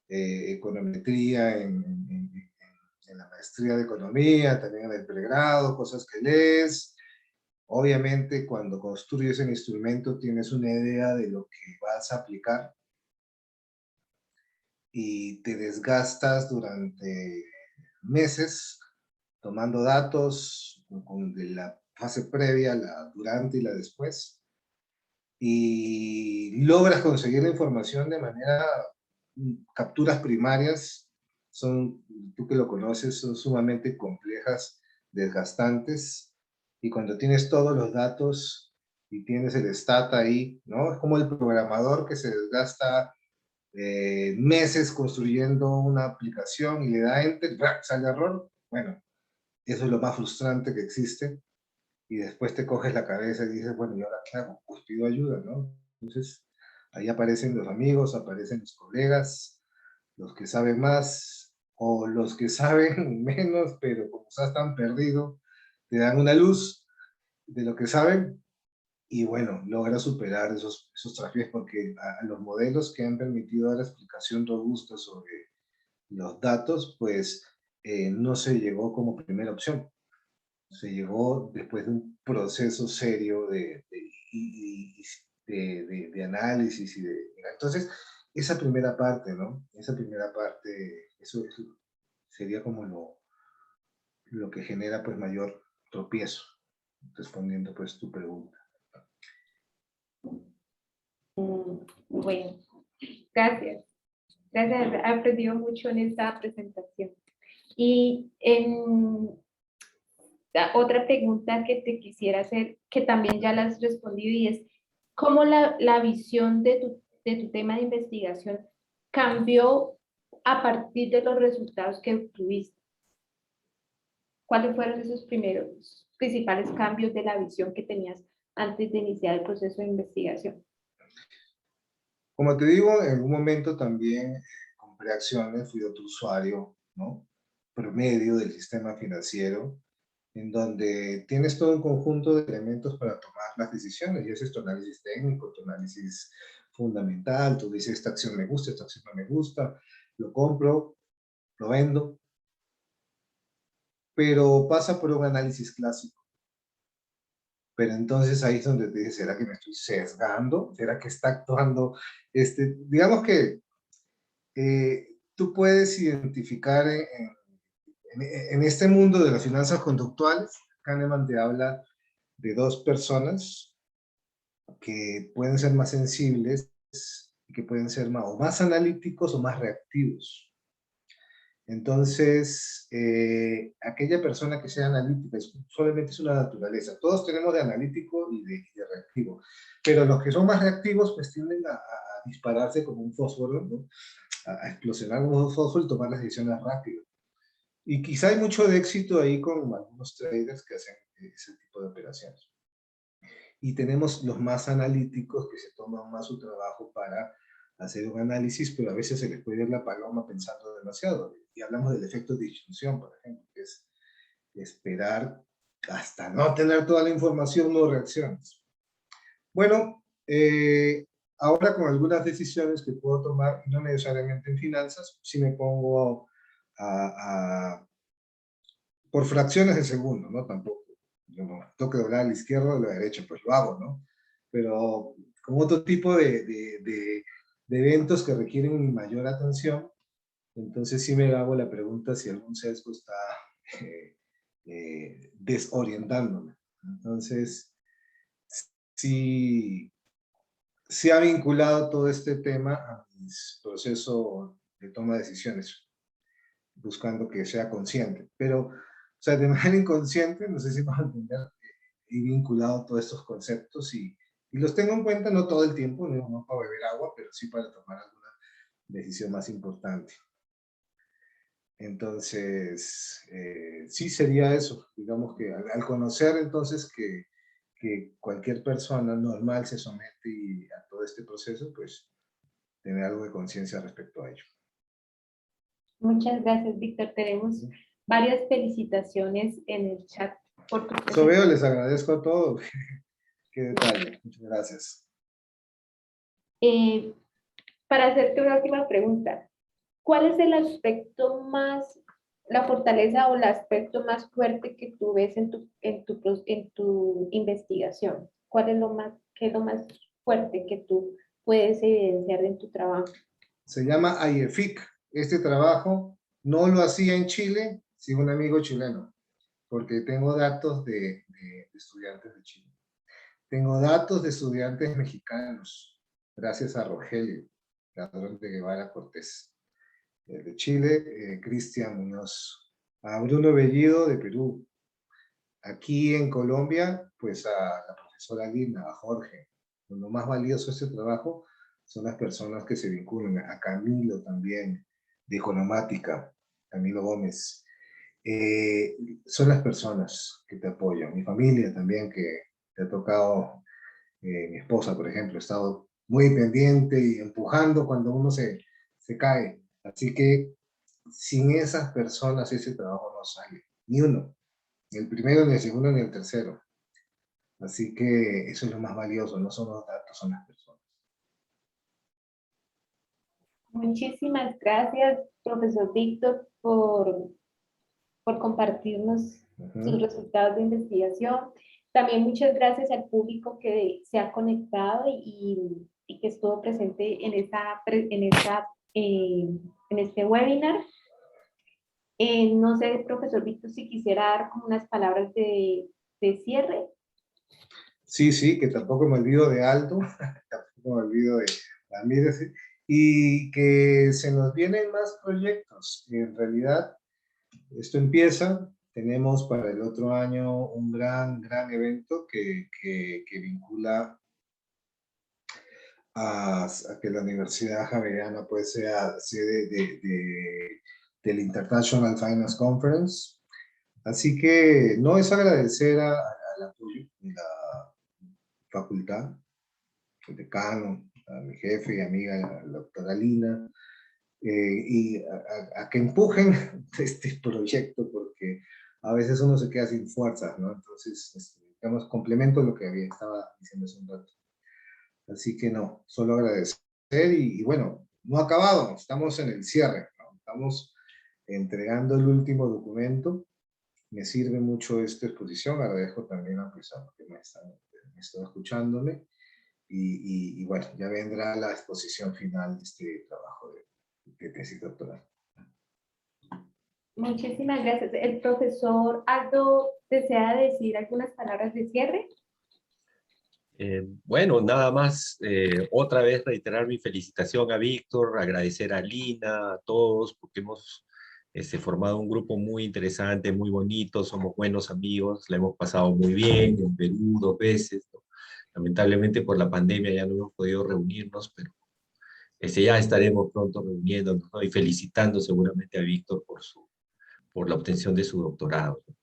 econometría en la maestría de economía, también en el pregrado, cosas que lees. Obviamente, cuando construyes el instrumento, tienes una idea de lo que vas a aplicar y te desgastas durante meses tomando datos de la fase previa, la durante y la después, y logras conseguir la información de manera, capturas primarias, son, tú que lo conoces, son sumamente complejas, desgastantes, y cuando tienes todos los datos y tienes el stat ahí, ¿no? Es como el programador que se desgasta meses construyendo una aplicación y le da enter, sale error. Bueno, eso es lo más frustrante que existe. Y después te coges la cabeza y dices, bueno, ¿y ahora qué hago? Pues pido ayuda, ¿no? Entonces, ahí aparecen los amigos, aparecen los colegas, los que saben más o los que saben menos, pero como estás tan perdido, te dan una luz de lo que saben y bueno, logra superar esos desafíos porque a los modelos que han permitido dar la explicación robusta sobre los datos, pues no se llegó como primera opción. Se llegó después de un proceso serio de análisis y de... Entonces, esa primera parte, ¿no? Esa primera parte, eso sería como lo que genera pues mayor tropiezo, respondiendo pues tu pregunta. Bueno, gracias. Gracias, he aprendido mucho en esta presentación. Y otra pregunta que te quisiera hacer, que también ya la has respondido, y es, ¿cómo la visión de tu tema de investigación cambió a partir de los resultados que obtuviste? ¿Cuáles fueron esos primeros principales cambios de la visión que tenías antes de iniciar el proceso de investigación? Como te digo, en algún momento también compré acciones, fui otro usuario, ¿no? Promedio del sistema financiero, en donde tienes todo un conjunto de elementos para tomar las decisiones, y ese es tu análisis técnico, tu análisis fundamental, tú dices, esta acción me gusta, esta acción no me gusta, lo compro, lo vendo, pero pasa por un análisis clásico. Pero entonces ahí es donde te dices, ¿será que me estoy sesgando? ¿Será que está actuando? Digamos que tú puedes identificar en este mundo de las finanzas conductuales, Kahneman te habla de dos personas que pueden ser más sensibles y que pueden ser o más analíticos o más reactivos. Entonces, aquella persona que sea analítica solamente es una naturaleza. Todos tenemos de analítico y de reactivo. Pero los que son más reactivos pues tienden a dispararse como un fósforo, ¿no? A explosionar como un fósforo y tomar las decisiones rápido. Y quizá hay mucho de éxito ahí con algunos traders que hacen ese tipo de operaciones. Y tenemos los más analíticos que se toman más su trabajo para hacer un análisis, pero a veces se les puede ir la paloma pensando demasiado. Y hablamos del efecto de disyunción, por ejemplo, que es esperar hasta no tener toda la información, no reacciones. Bueno, ahora con algunas decisiones que puedo tomar, no necesariamente en finanzas, si me pongo por fracciones de segundo, ¿no? Tampoco. Yo no tengo que doblar a la izquierda o a la derecha, pues lo hago, ¿no? Pero con otro tipo de eventos que requieren mi mayor atención, entonces sí me hago la pregunta si algún sesgo está desorientándome. Entonces, sí, sí ha vinculado todo este tema a mi proceso de toma de decisiones, buscando que sea consciente. Pero, o sea, de manera inconsciente, no sé si van a entender, he vinculado todos estos conceptos y los tengo en cuenta no todo el tiempo, no para beber agua, pero sí para tomar alguna decisión más importante. Entonces, sí sería eso, digamos que al conocer entonces que cualquier persona normal se somete a todo este proceso, pues tener algo de conciencia respecto a ello. Muchas gracias, Víctor. Tenemos varias felicitaciones en el chat por tu Eso veo, presentación. les agradezco a todos. Qué detalle, muchas gracias. Para hacerte una última pregunta, ¿cuál es el aspecto más, la fortaleza o el aspecto más fuerte que tú ves en tu investigación? ¿Cuál es qué es lo más fuerte que tú puedes evidenciar en tu trabajo? Se llama IEFIC. Este trabajo no lo hacía en Chile sin un amigo chileno, porque tengo datos de estudiantes de Chile. Tengo datos de estudiantes mexicanos, gracias a Rogelio, ladrón de Guevara Cortés. De Chile, Cristian Muñoz. A Bruno Bellido, de Perú. Aquí en Colombia, pues a la profesora Lina, a Jorge. Lo más valioso de este trabajo son las personas que se vinculan. A Camilo también, de Economática, Camilo Gómez. Son las personas que te apoyan. Mi familia también, que te ha tocado, mi esposa, por ejemplo, ha estado muy pendiente y empujando cuando uno se cae. Así que sin esas personas ese trabajo no sale. Ni uno. Ni el primero, ni el segundo, ni el tercero. Así que eso es lo más valioso. No son los datos, son las personas. Muchísimas gracias, profesor Víctor, por compartirnos sus resultados de investigación. También muchas gracias al público que se ha conectado y que estuvo presente en este webinar. No sé, profesor Víctor, si quisiera dar como unas palabras de cierre. Sí, sí, que tampoco me olvido de Aldo, tampoco me olvido de Ramírez, y que se nos vienen más proyectos. En realidad, esto empieza, tenemos para el otro año un gran evento que vincula a que la Universidad Javeriana pues sea sede del International Finance Conference. Así que no es agradecer al apoyo de la facultad, el decano, a mi jefe y amiga, la doctora Lina, y a que empujen este proyecto, porque a veces uno se queda sin fuerzas, ¿no? Entonces, digamos, complemento lo que estaba diciendo hace un rato. Así que no, solo agradecer y bueno, no ha acabado, estamos en el cierre, ¿no? Estamos entregando el último documento. Me sirve mucho esta exposición, agradezco también a los que me están escuchándome y bueno, ya vendrá la exposición final de este trabajo de tesis doctoral. Muchísimas gracias. ¿El profesor Aldo desea decir algunas palabras de cierre? Bueno, nada más, otra vez reiterar mi felicitación a Víctor, agradecer a Lina, a todos, porque hemos formado un grupo muy interesante, muy bonito, somos buenos amigos, la hemos pasado muy bien en Perú 2 veces, ¿no? Lamentablemente por la pandemia ya no hemos podido reunirnos, pero ya estaremos pronto reuniéndonos, ¿no? Y felicitando seguramente a Víctor por la obtención de su doctorado, ¿no?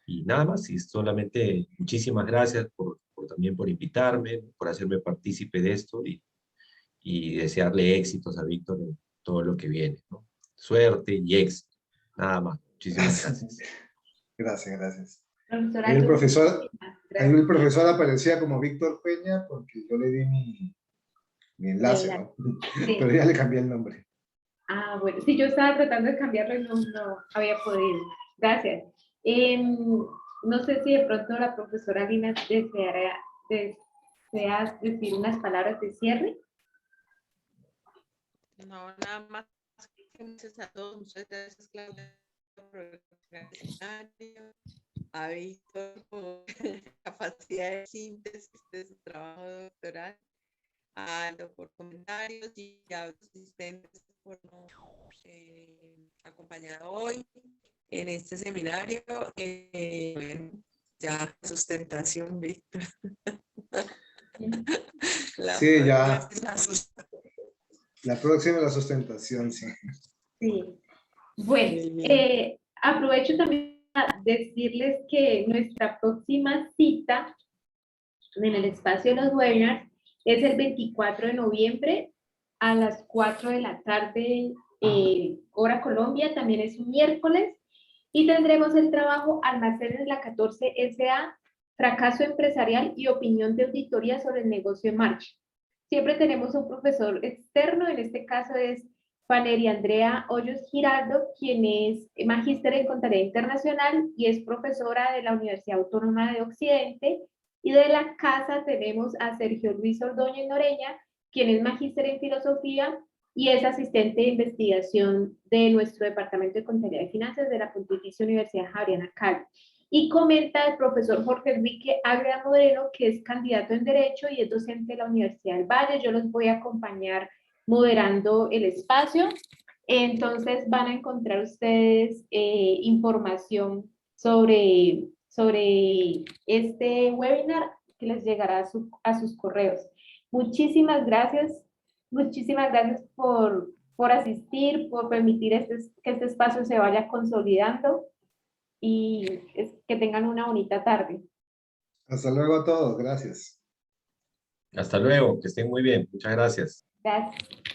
Y nada más, y solamente muchísimas gracias también por invitarme, por hacerme partícipe de esto y desearle éxitos a Víctor en todo lo que viene, ¿no? Suerte y éxito. Nada más. Muchísimas gracias. Gracias. Profesor Ahí el Aldo, profesor, ahí gracias. el profesor aparecía como Víctor Peña porque yo le di mi enlace, ¿no? Sí. Pero ya le cambié el nombre. Ah, bueno, sí, yo estaba tratando de cambiarlo y no había podido. Gracias. No sé si de pronto la profesora Lina desea decir unas palabras de cierre. No, nada más que gracias a todos. Muchas gracias, Claudia, por el escenario. A Víctor por capacidad de síntesis de su trabajo doctoral. A Aldo por comentarios y a los asistentes por no acompañar hoy en este seminario. Bueno, ya sustentación, Víctor. Sí, ya. La próxima es la sustentación, sí. Sí. Bueno, aprovecho también para decirles que nuestra próxima cita en el espacio de los webinars es el 24 de noviembre a las 4 de la tarde, hora Colombia, también es un miércoles, y tendremos el trabajo Almacenes La 14 S.A., fracaso empresarial y opinión de auditoría sobre el negocio en marcha. Siempre tenemos un profesor externo, en este caso es Valeria Andrea Hoyos Giraldo, quien es magíster en Contabilidad Internacional y es profesora de la Universidad Autónoma de Occidente. Y de la casa tenemos a Sergio Luis Ordóñez Noreña, quien es magíster en Filosofía y es asistente de investigación de nuestro Departamento de Contabilidad y Finanzas de la Pontificia Universidad Javeriana Cali. Y comenta el profesor Jorge Enrique Ágreda Moreno, que es candidato en Derecho y es docente de la Universidad del Valle. Yo los voy a acompañar moderando el espacio. Entonces van a encontrar ustedes información sobre este webinar que les llegará a sus correos. Muchísimas gracias por asistir, por permitir que este espacio se vaya consolidando y que tengan una bonita tarde. Hasta luego a todos, gracias. Hasta luego, que estén muy bien. Muchas gracias. Gracias.